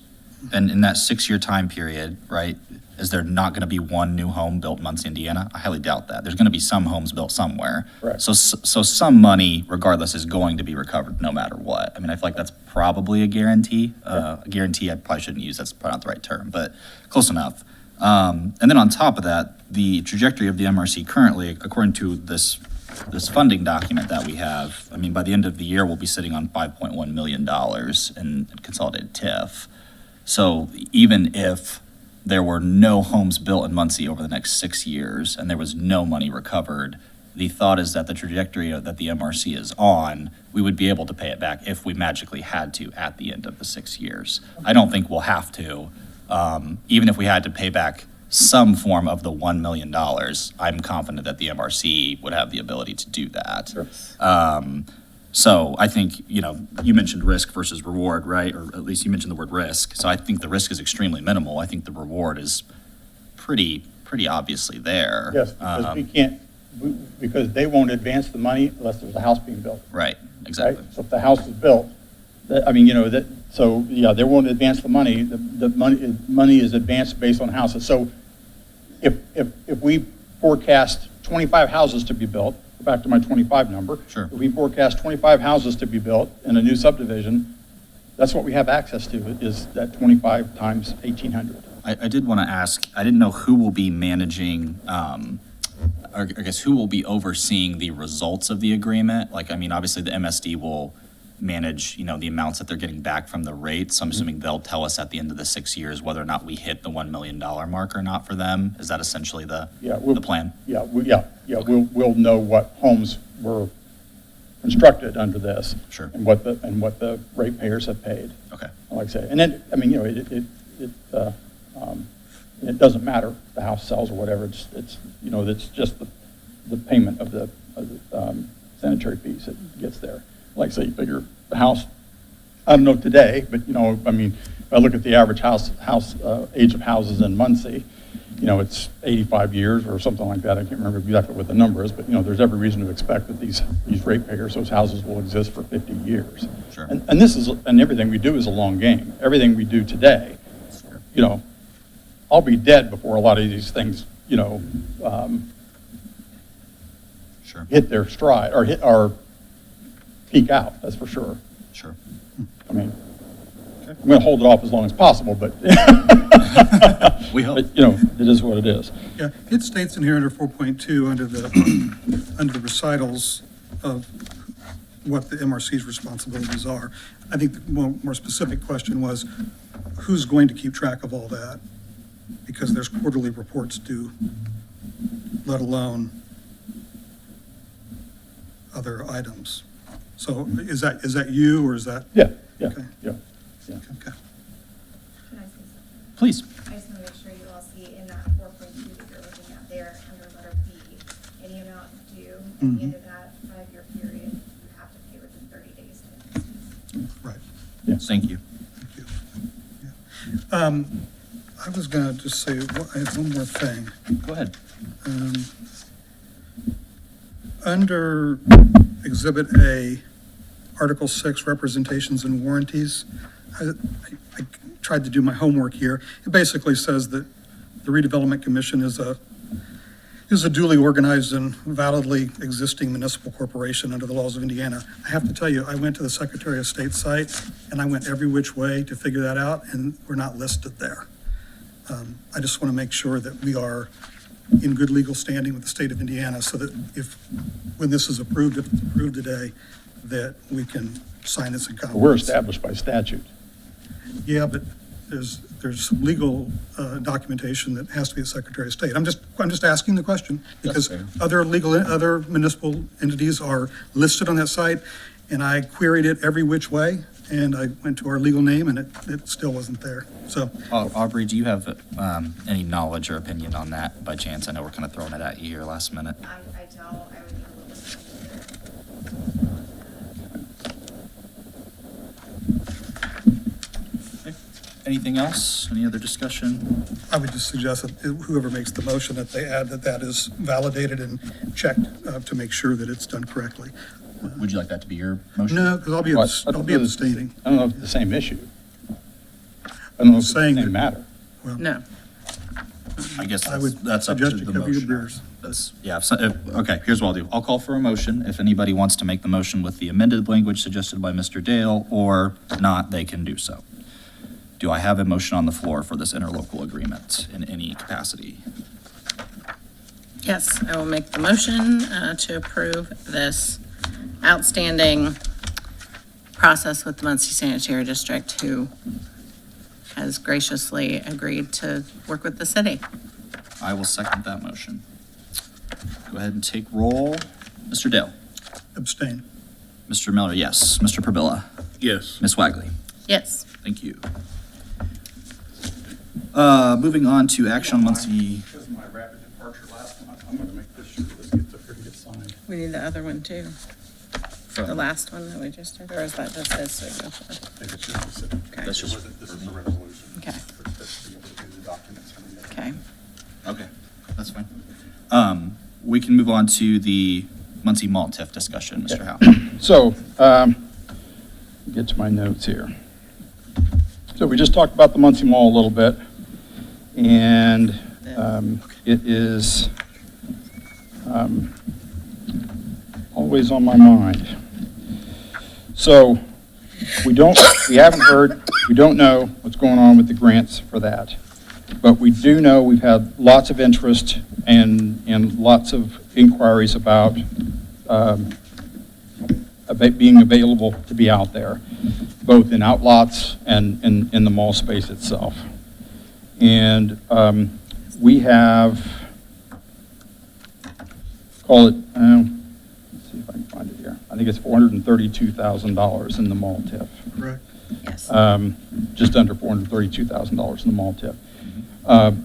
And in that 6-year time period, right, is there not going to be one new home built in Muncie, Indiana? I highly doubt that. There's going to be some homes built somewhere.
Correct.
So some money, regardless, is going to be recovered no matter what. I mean, I feel like that's probably a guarantee. A guarantee I probably shouldn't use. That's probably not the right term, but close enough. And then on top of that, the trajectory of the MRC currently, according to this funding document that we have, I mean, by the end of the year, we'll be sitting on $5.1 million in consolidated TIF. So even if there were no homes built in Muncie over the next 6 years and there was no money recovered, the thought is that the trajectory that the MRC is on, we would be able to pay it back if we magically had to at the end of the 6 years. I don't think we'll have to. Even if we had to pay back some form of the $1 million, I'm confident that the MRC would have the ability to do that.
Sure.
So I think, you mentioned risk versus reward, right? Or at least you mentioned the word risk. So I think the risk is extremely minimal. I think the reward is pretty obviously there.
Yes, because because they won't advance the money unless there's a house being built.
Right, exactly.
Right? So if the house is built, they won't advance the money. The money is advanced based on houses. So if we forecast 25 houses to be built, go back to my 25 number.
Sure.
If we forecast 25 houses to be built in a new subdivision, that's what we have access to, is that 25 times 1,800.
I did want to ask, I didn't know who will be managing, I guess who will be overseeing the results of the agreement? Obviously the MSD will manage, the amounts that they're getting back from the rates. I'm assuming they'll tell us at the end of the 6 years whether or not we hit the $1 million mark or not for them. Is that essentially the plan?
We'll know what homes were constructed under this.
Sure.
And what the ratepayers have paid.
Okay.
Like I say, and then, it doesn't matter if the house sells or whatever, it's just the payment of the sanitary fees that gets there. Like I say, you figure the house, I don't know today, but if I look at the average house age of houses in Muncie, it's 85 years or something like that. I can't remember exactly what the number is, but there's every reason to expect that these ratepayers, those houses will exist for 50 years.
Sure.
And everything we do is a long game. Everything we do today, I'll be dead before a lot of these things, you know,
Sure,
hit their stride or peak out, that's for sure.
sure.
I mean, I'm going to hold it off as long as possible, but,
We hope.
but, you know, it is what it is.
Yeah, it states in here under 4.2, under the recitals of what the MRC's responsibilities are. I think the more specific question was, who's going to keep track of all that? Because there's quarterly reports due, let alone other items. So is that you, or is that?
Yeah, yeah,
Okay.
yeah.
Okay.
Can I say something?
Please.
I just want to make sure you all see in that 4.2 that you're looking at there, under letter B, any amount due at the end of that 5-year period, you have to pay within 30 days to instance.
Right.
Thank you.
Thank you. Yeah. I was gonna just say, I have one more thing.
Go ahead.
Under Exhibit A, Article 6, Representations and Warranties, I tried to do my homework here. It basically says that the Redevelopment Commission is a duly organized and validly existing municipal corporation under the laws of Indiana. I have to tell you, I went to the Secretary of State site, and I went every which way to figure that out, and we're not listed there. I just want to make sure that we are in good legal standing with the state of Indiana, so that when this is approved, if it's approved today, that we can sign this in confidence.
We're established by statute.
Yeah, but there's some legal documentation that has to be the Secretary of State. I'm just asking the question, because
fair.
other municipal entities are listed on that site, and I queried it every which way, and I went to our legal name, and it still wasn't there. So,
Aubrey, do you have any knowledge or opinion on that by chance? I know we're kind of throwing it at you here last minute.
I don't, I would need a little bit
Anything else? Any other discussion?
I would just suggest that whoever makes the motion, that they add that is validated and checked to make sure that it's done correctly.
Would you like that to be your motion?
No, because I'll be abstaining.
I don't know if it's the same issue. I don't know if it's the
Saying
same
that-
matter.
No.
I guess
I would
that's up to
suggest
the
you cover your
motion.
beers.
Okay, here's what I'll do. I'll call for a motion. If anybody wants to make the motion with the amended language suggested by Mr. Dale, or not, they can do so. Do I have a motion on the floor for this interlocal agreement in any capacity?
Yes, I will make the motion to approve this outstanding process with the Muncie Sanitary District, who has graciously agreed to work with the city.
I will second that motion. Go ahead and take roll. Mr. Dale?
Abstain.
Mr. Miller, yes. Mr. Probilla?
Yes.
Ms. Wagley?
Yes.
Thank you. Moving on to action on Muncie.
Because of my rapid departure last month, I'm going to make this sure this gets up here to get signed.
We need the other one too. The last one that we just did, or is that just his signature?
I think it's just the
Okay.
That's just,
This is the resolution.
Okay.
That's to be able to do the documents.
Okay.
okay, that's fine. We can move on to the Muncie Malt TIF discussion, Mr. Howe.
So, get to my notes here. So we just talked about the Muncie Mall a little bit, and it is always on my mind. So we haven't heard, we don't know what's going on with the grants for that. But we do know we've had lots of interest and lots of inquiries about being available to be out there, both in outlots and in the mall space itself. And we have, call it, let's see if I can find it here. I think it's $432,000 in the mall TIF.
Correct.
Yes.
Just under $432,000 in the mall TIF.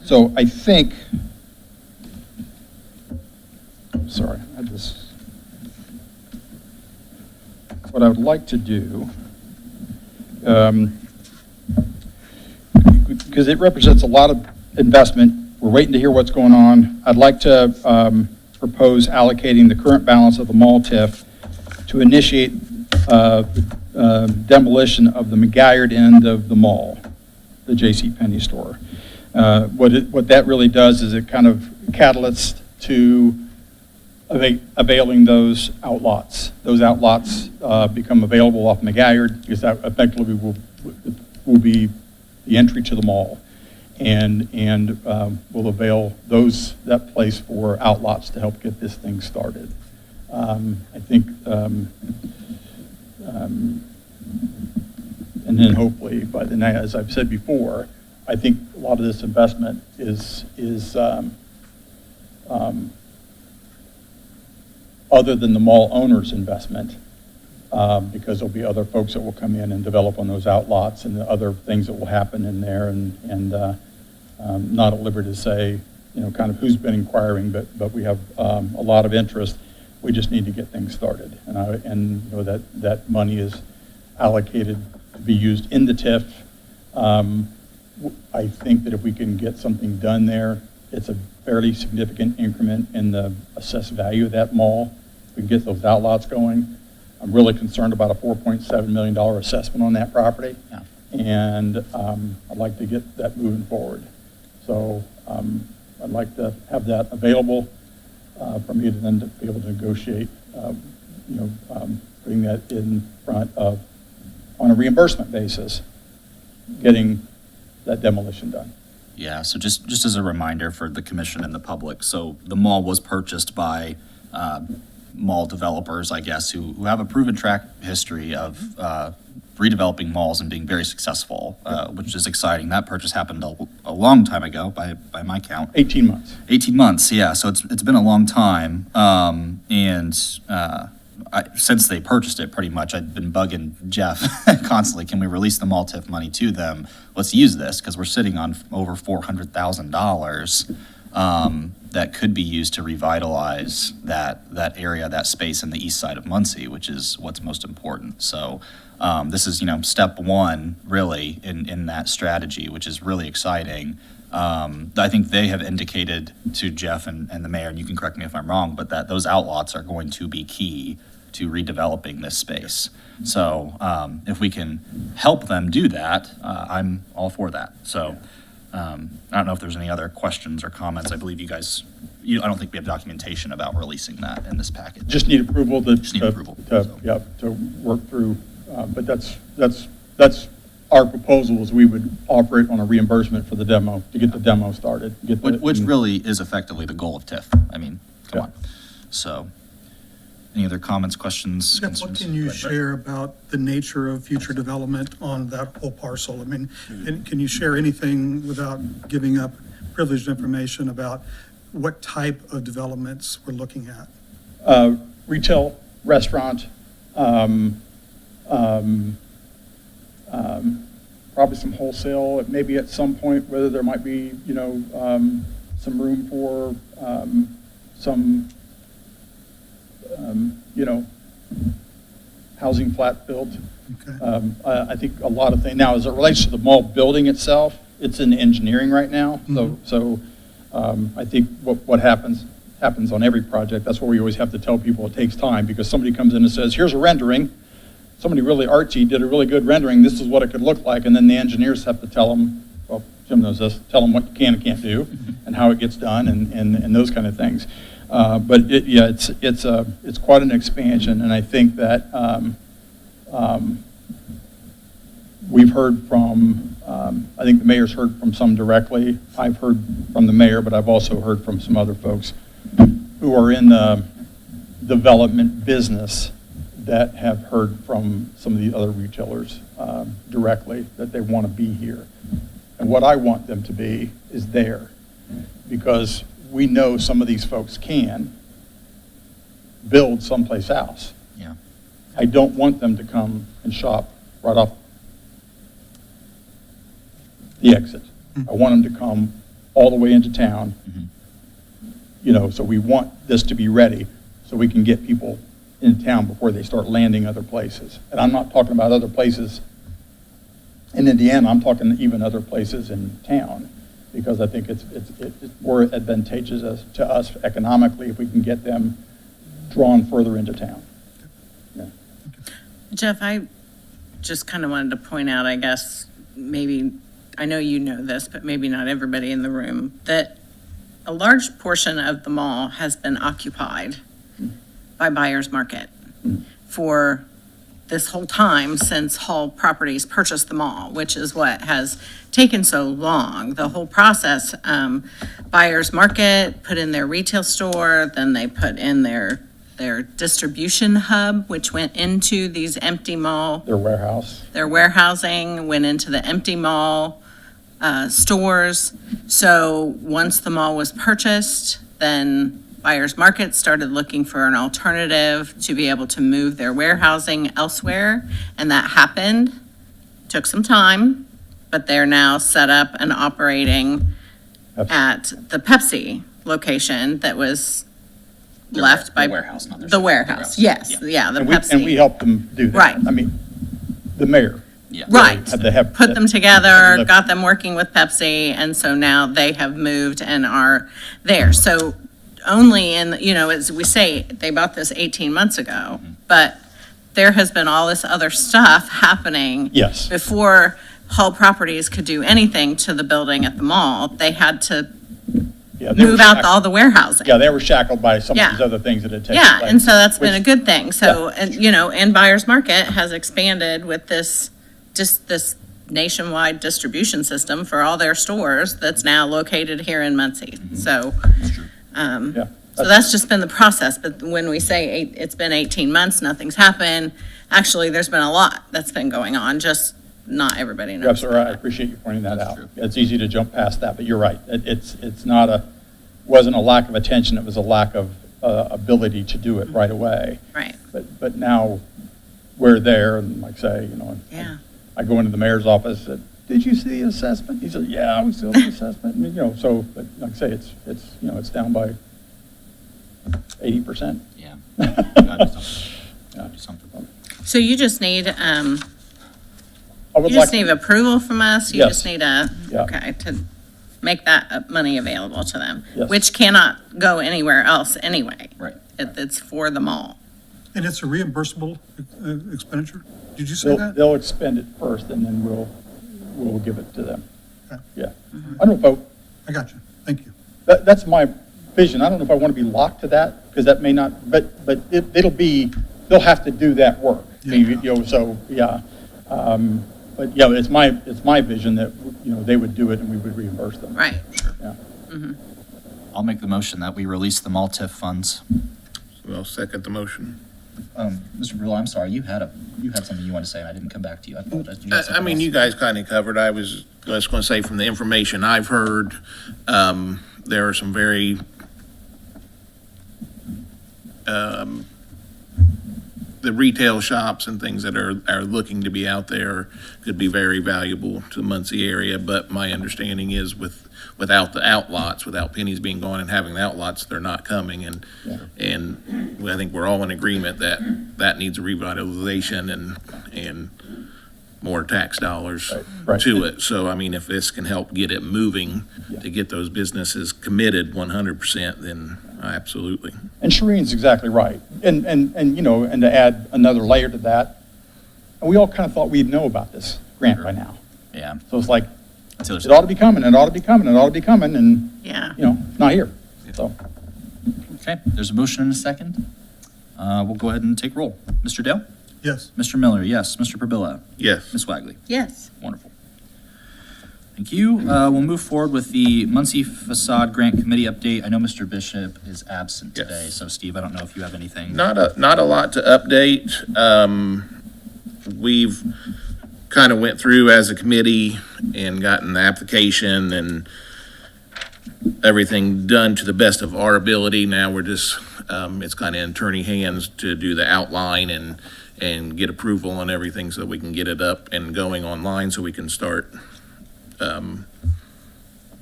So I think, sorry, I just, what I would like to do, because it represents a lot of investment, we're waiting to hear what's going on. I'd like to propose allocating the current balance of the mall TIF to initiate demolition of the McGuire end of the mall, the JCPenney store. What that really does is it kind of catalysts to availing those outlots. Those outlots become available off McGuire, because that effectively will be the entry to the mall, and will avail that place for outlots to help get this thing started. I think, and then hopefully by the night, as I've said before, I think a lot of this investment is other than the mall owner's investment, because there'll be other folks that will come in and develop on those outlots and the other things that will happen in there, and not at liberty to say, kind of who's been inquiring, but we have a lot of interest. We just need to get things started, and that money is allocated to be used in the TIF. I think that if we can get something done there, it's a fairly significant increment in the assessed value of that mall. We can get those outlots going. I'm really concerned about a $4.7 million assessment on that property.
Yeah.
And I'd like to get that moving forward. So I'd like to have that available for me to then be able to negotiate, putting that in front of, on a reimbursement basis, getting that demolition done.
Yeah, so just as a reminder for the commission and the public, so the mall was purchased by mall developers, I guess, who have a proven track history of redeveloping malls and being very successful, which is exciting. That purchase happened a long time ago by my count.
18 months. 18
months, yeah, so it's been a long time. Since they purchased it, pretty much, I've been bugging Jeff constantly. Can we release the mall TIF money to them? Let's use this, because we're sitting on over $400,000 that could be used to revitalize that area, that space in the east side of Muncie, which is what's most important. So this is, step one, really, in that strategy, which is really exciting. I think they have indicated to Jeff and the mayor, and you can correct me if I'm wrong, but that those outlots are going to be key to redeveloping this space. So if we can help them do that, I'm all for that. So I don't know if there's any other questions or comments. I believe you guys, I don't think we have documentation about releasing that in this package.
Just need approval to work through, but that's our proposal is we would operate on a reimbursement for the demo, to get the demo started.
Which really is effectively the goal of TIF. I mean, come on. So, any other comments, questions,
Jeff,
concerns?
what can you share about the nature of future development on that whole parcel? I mean, and can you share anything without giving up privileged information about what type of developments we're looking at?
Retail, restaurant, probably some wholesale, maybe at some point, whether there might be, some room for some, housing flat built.
Okay.
I think a lot of things. Now, as it relates to the mall building itself, it's in engineering right now. So I think what happens on every project. That's why we always have to tell people it takes time, because somebody comes in and says, here's a rendering. Somebody really artsy did a really good rendering. This is what it could look like. And then the engineers have to tell them, well, Jim knows this, tell them what you can and can't do and how it gets done and those kind of things. But it's quite an expansion. And I think that we've heard from, I think the mayor's heard from some directly. I've heard from the mayor, but I've also heard from some other folks who are in the development business that have heard from some of the other retailers directly that they want to be here. And what I want them to be is there, because we know some of these folks can build someplace else.
Yeah.
I don't want them to come and shop right off the exit. I want them to come all the way into town, so we want this to be ready so we can get people in town before they start landing other places. And I'm not talking about other places in Indiana, I'm talking even other places in town, because I think it's more advantageous to us economically if we can get them drawn further into town. Yeah.
Jeff, I just kind of wanted to point out, I guess, maybe I know you know this, but maybe not everybody in the room, that a large portion of the mall has been occupied by buyer's market for this whole time since Hall Properties purchased the mall, which is what has taken so long. The whole process, buyer's market put in their retail store, then they put in their distribution hub, which went into these empty mall.
Their warehouse.
Their warehousing went into the empty mall stores. So once the mall was purchased, then buyer's market started looking for an alternative to be able to move their warehousing elsewhere. And that happened, took some time, but they're now set up and operating at the Pepsi location that was left by.
The warehouse, not their
The
store.
warehouse, yes, yeah, the
And we
Pepsi.
helped them do that.
Right.
I mean, the mayor.
Yeah.
Right.
Had to have.
Put them together,
Look.
got them working with Pepsi, and so now they have moved and are there. So only in, as we say, they bought this 18 months ago, but there has been all this other stuff happening.
Yes.
Before Hall Properties could do anything to the building at the mall, they had to
Yeah, they were
move out
shackled.
all the warehousing.
Yeah, they were shackled by some of
Yeah.
these other things that had taken
Yeah,
place.
and so that's been a
which-
good thing. So, and, and buyer's market has expanded with this nationwide distribution system for all their stores that's now located here in Muncie. So,
Yeah.
so that's just been the process. But when we say it's been 18 months, nothing's happened, actually, there's been a lot that's been going on, just not everybody knows.
You're absolutely right. I appreciate you pointing that out. It's easy to jump past that, but you're right. It's not wasn't a lack of attention, it was a lack of ability to do it right away.
Right,
But now we're there, and like I say, and
yeah.
I go into the mayor's office, and, did you see the assessment? He said, yeah, we saw the assessment. And, so, but like I say, it's down by 80%.
Yeah. Gotta do something. Gotta do something.
So you just need,
I
you
would
just
like,
need approval from us? You
Yes.
just need
Yeah.
okay, to make that money available to them,
Yes.
which cannot go anywhere else anyway.
Right.
It's for the mall.
And it's a reimbursable expenditure? Did you say that?
they'll expend it first, and then we'll give it to them.
Okay.
Yeah. I don't know if
I got you. Thank you.
that's my vision. I don't know if I want to be locked to that, because that may not, but they'll have to do that work.
Yeah.
So, yeah. But, yeah, it's my vision that, they would do it and we would reimburse them.
Right.
Yeah.
I'll make the motion that we release the mall TIF funds.
I'll second the motion.
Mr. Brule, I'm sorry, you had something you wanted to say, and I didn't come back to you. I apologize. Did you have
I
something
mean,
else?
you guys kind of covered, I was just going to say from the information I've heard, there are some very the retail shops and things that are looking to be out there could be very valuable to the Muncie area, but my understanding is without the outlots, without Penny's being gone and having the outlots, they're not coming, and I think we're all in agreement that needs a revitalization and more tax dollars
Right.
to it. So, I mean, if this can help get it moving, to get those businesses committed 100%, then absolutely.
And Shireen's exactly right. And to add another layer to that, and we all kind of thought we'd know about this grant by now.
Yeah.
So it's like,
So
it ought to be coming, it ought to be coming, it ought to be coming, and,
Yeah.
it's not here. So,
Okay, there's a motion and a second. We'll go ahead and take roll. Mr. Dale?
Yes.
Mr. Miller, yes. Mr. Pabilla?
Yes.
Ms. Wagley?
Yes.
Wonderful. Thank you. We'll move forward with the Muncie Facade Grant Committee update. I know Mr. Bishop is absent
Yes.
today, so Steve, I don't know if you have anything.
Not a lot to update. We've kind of went through as a committee and gotten the application and everything done to the best of our ability. Now we're just, it's kind of in attorney hands to do the outline and get approval on everything so that we can get it up and going online so we can start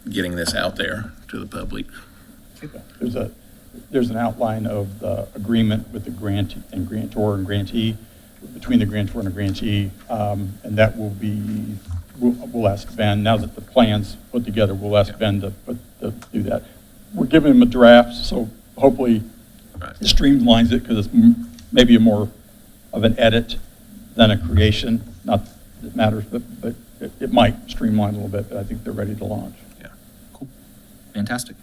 getting this out there to the public.
there's an outline of the agreement with the grant and grantor and grantee, between the grantor and the grantee, and that will be, we'll ask Ben, now that the plan's put together, we'll ask Ben to do that. We're giving him a draft, so hopefully it streamlines it, because it's maybe a more of an edit than a creation, not that it matters, but it might streamline a little bit, but I think they're ready to launch.
Fantastic.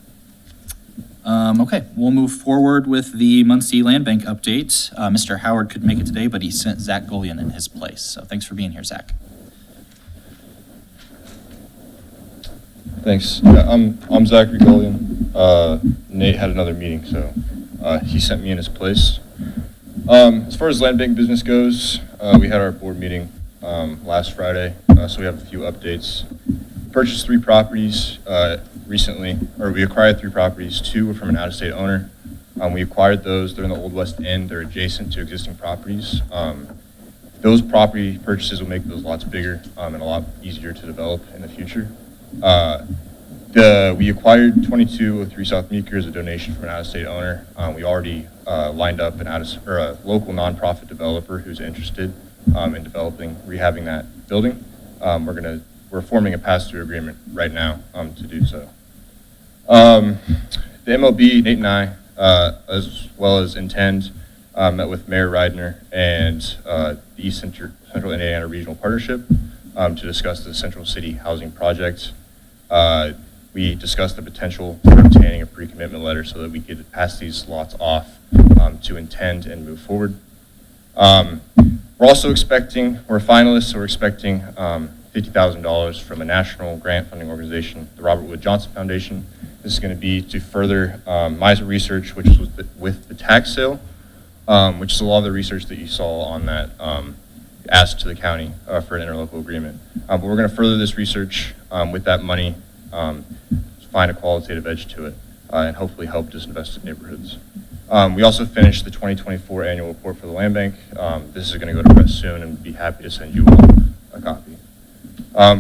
Okay, we'll move forward with the Muncie Land Bank update. Mr. Howard couldn't make it today, but he sent Zach Gullion in his place. So thanks for being here, Zach.
Thanks. Yeah, I'm Zachary Gullion. Nate had another meeting, so he sent me in his place. As far as land bank business goes, we had our board meeting last Friday, so we have a few updates. Purchased 3 properties recently, or we acquired 3 properties. 2 were from an out-of-state owner. We acquired those. They're in the Old West End. They're adjacent to existing properties. Those property purchases will make those lots bigger and a lot easier to develop in the future. We acquired 2203 South Meeker as a donation from an out-of-state owner. We already lined up a local nonprofit developer who's interested in developing, rehabbing that building. We're forming a pass-through agreement right now to do so. The MLB, Nate and I, as well as Intend, met with Mayor Reidner and the East Central Indiana Regional Partnership to discuss the Central City Housing Project. We discussed the potential for obtaining a pre-commitment letter so that we could pass these lots off to Intend and move forward. We're also expecting, we're finalists, so we're expecting $50,000 from a national grant funding organization, the Robert Wood Johnson Foundation. This is going to be to further MISA research, which was with the tax sale, which is a lot of the research that you saw on that asked to the county for an interlocal agreement. But we're going to further this research with that money, find a qualitative edge to it, and hopefully help disinvested neighborhoods. We also finished the 2024 annual report for the land bank. This is going to go to press soon, and be happy to send you all a copy.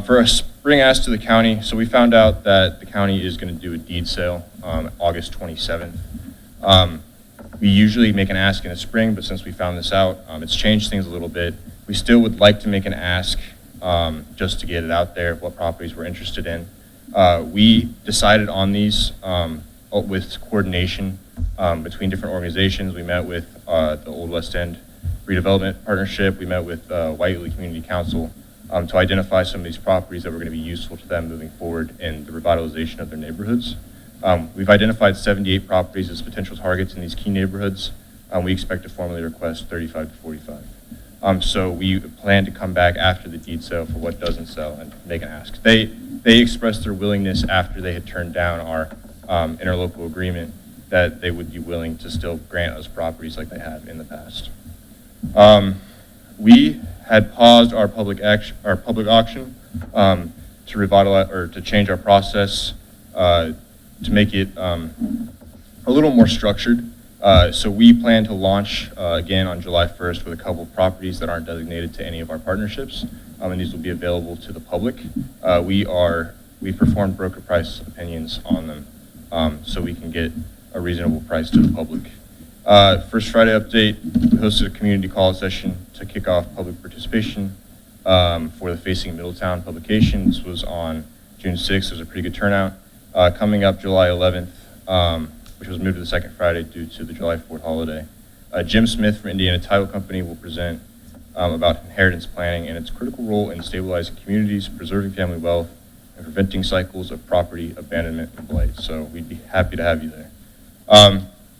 For a spring ask to the county, so we found out that the county is going to do a deed sale August 27th. We usually make an ask in the spring, but since we found this out, it's changed things a little bit. We still would like to make an ask just to get it out there, what properties we're interested in. We decided on these with coordination between different organizations. We met with the Old West End Redevelopment Partnership. We met with Whiteley Community Council to identify some of these properties that were going to be useful to them moving forward in the revitalization of their neighborhoods. We've identified 78 properties as potential targets in these key neighborhoods. We expect to formally request 35 to 45. So we plan to come back after the deed sale for what doesn't sell and make an ask. They expressed their willingness after they had turned down our interlocal agreement that they would be willing to still grant us properties like they have in the past. We had paused our public auction to revitalize or to change our process to make it a little more structured. So we plan to launch again on July 1st with a couple of properties that aren't designated to any of our partnerships, and these will be available to the public. We performed broker price opinions on them so we can get a reasonable price to the public. First Friday update, we hosted a community call session to kick off public participation for the Facing Middletown publication. This was on June 6th. It was a pretty good turnout. Coming up July 11th, which was moved to the second Friday due to the July 4th holiday. Jim Smith from Indiana Title Company will present about inheritance planning and its critical role in stabilizing communities, preserving family wealth, and preventing cycles of property abandonment and blight. So we'd be happy to have you there.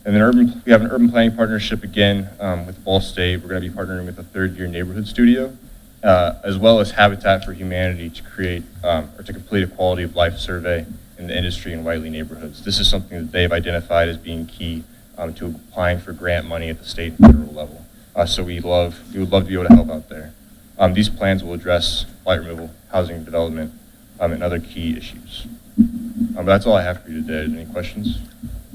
And then we have an urban planning partnership again with Ball State. We're going to be partnering with a third-year neighborhood studio, as well as Habitat for Humanity to create or to complete a quality of life survey in the industry and Whiteley neighborhoods. This is something that they've identified as being key to applying for grant money at the state and federal level. So we would love to be able to help out there. These plans will address blight removal, housing development, and other key issues. But that's all I have for you today. Any questions?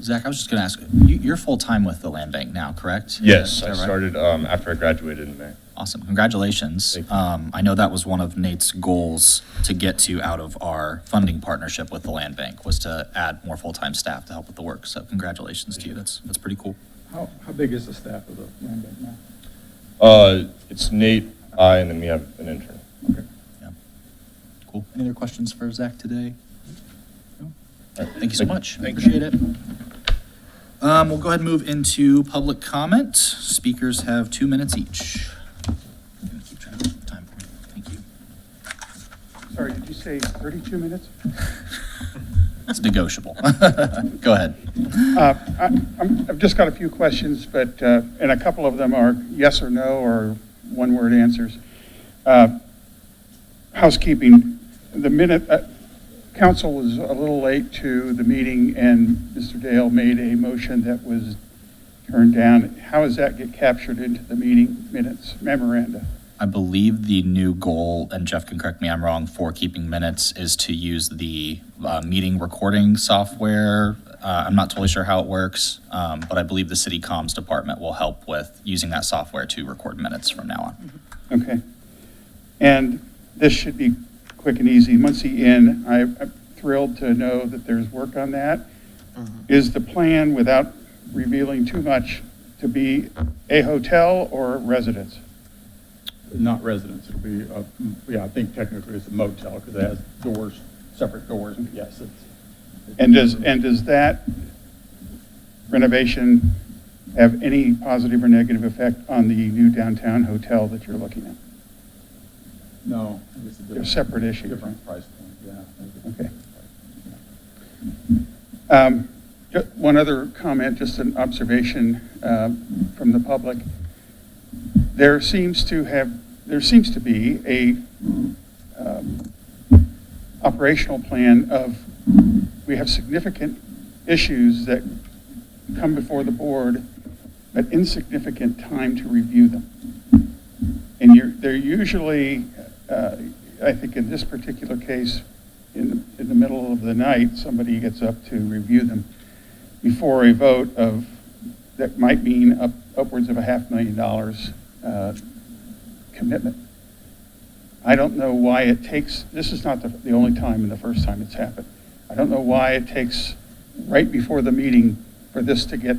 Zach, I was just going to ask, you're full-time with the land bank now, correct?
Yes, I
right?
started after I graduated in May.
Awesome. Congratulations.
Thank you.
I know that was one of Nate's goals to get to out of our funding partnership with the land bank, was to add more full-time staff to help with the work. So congratulations to you. That's pretty cool.
How big is the staff of the land bank now?
It's Nate, I, and then we have an intern.
Okay.
Yeah. Cool. Any other questions for Zach today? No? All right. Thank you so much. Appreciate it. We'll go ahead and move into public comment. Speakers have 2 minutes each. I'm gonna keep track of the time for you. Thank you.
say 32 minutes?
It's negotiable. Go ahead.
I've just got a few questions, but, and a couple of them are yes or no or one-word answers. Housekeeping, the minute, council was a little late to the meeting and Mr. Dale made a motion that was turned down. How does that get captured into the meeting minutes memoranda?
I believe the new goal, and Jeff can correct me, I'm wrong, for keeping minutes is to use the meeting recording software. I'm not totally sure how it works, but I believe the city comms department will help with using that software to record minutes from now on.
Okay. And this should be quick and easy. Muncie Inn, I'm thrilled to know that there's work on that. Is the plan, without revealing too much, to be a hotel or residence?
Not residents, it'll be, yeah, I think technically it's a motel because it has doors, separate doors, but yes, it's.
And does that renovation have any positive or negative effect on the new downtown hotel that you're looking at?
No. It's a
They're separate issues.
Different price point, yeah.
Okay. One other comment, just an observation from the public. There seems to be a operational plan of, we have significant issues that come before the board, but insignificant time to review them. And they're usually, I think in this particular case, in the middle of the night, somebody gets up to review them before a vote of, that might mean upwards of $500,000 commitment. I don't know why it takes, this is not the only time and the first time it's happened. I don't know why it takes right before the meeting for this to get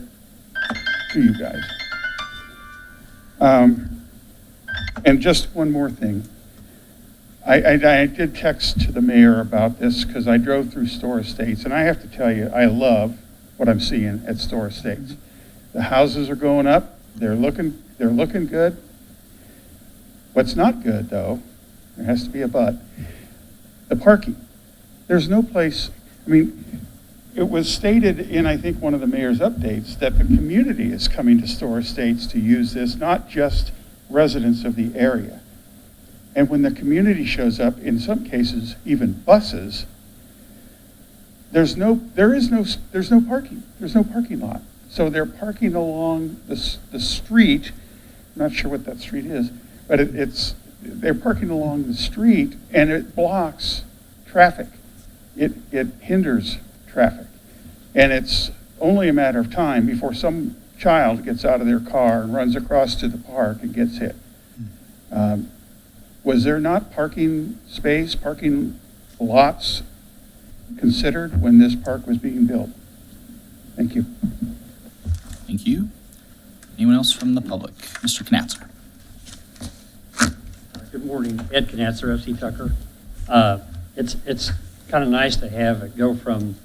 to you guys. And just one more thing. I did text to the mayor about this because I drove through Store Estates, and I have to tell you, I love what I'm seeing at Store Estates. The houses are going up. They're looking good. What's not good, though, there has to be a but, the parking. There's no place, I mean, it was stated in, I think, one of the mayor's updates that the community is coming to Store Estates to use this, not just residents of the area. And when the community shows up, in some cases, even buses, there's no parking. There's no parking lot. So they're parking along the street. I'm not sure what that street is, but they're parking along the street, and it blocks traffic. It hinders traffic. And it's only a matter of time before some child gets out of their car and runs across to the park and gets hit. Was there not parking lots considered when this park was being built? Thank you.
Thank you. Anyone else from the public? Mr. Knatzer.
Good morning, Ed Knatzer, FC Tucker. It's kind of nice to have it go from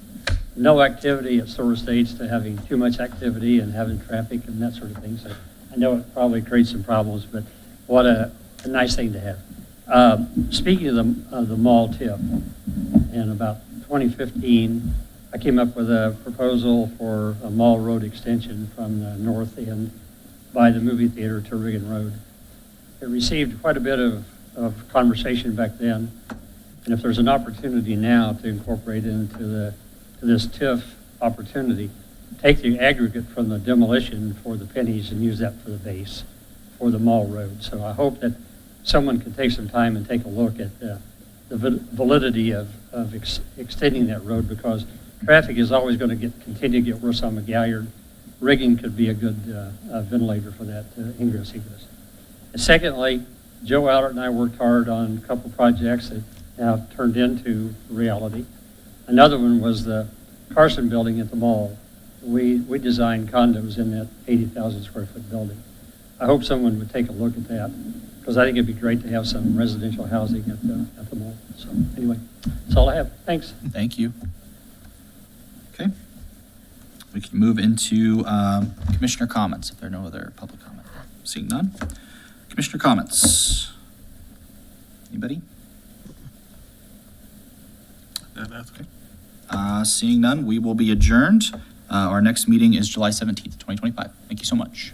no activity at Store Estates to having too much activity and having traffic and that sort of thing. So I know it probably creates some problems, but what a nice thing to have. Speaking of the mall tip, in about 2015, I came up with a proposal for a mall road extension from the north end by the movie theater to Riggin Road. It received quite a bit of conversation back then, and if there's an opportunity now to incorporate it into this TIF opportunity, take the aggregate from the demolition for the pennies and use that for the base for the mall road. So I hope that someone can take some time and take a look at the validity of extending that road, because traffic is always going to continue to get worse on McGalliard. Rigging could be a good ventilator for that ingress egress. And secondly, Joe Allert and I worked hard on a couple projects that have turned into reality. Another one was the Carson building at the mall. We designed condos in that 80,000 square foot building. I hope someone would take a look at that, because I think it'd be great to have some residential housing at the mall. So anyway, that's all I have. Thanks.
Thank you. Okay. We can move into commissioner comments if there are no other public comment. Seeing none. Commissioner comments. Anybody? Seeing none, we will be adjourned. Our next meeting is July 17th, 2025. Thank you so much.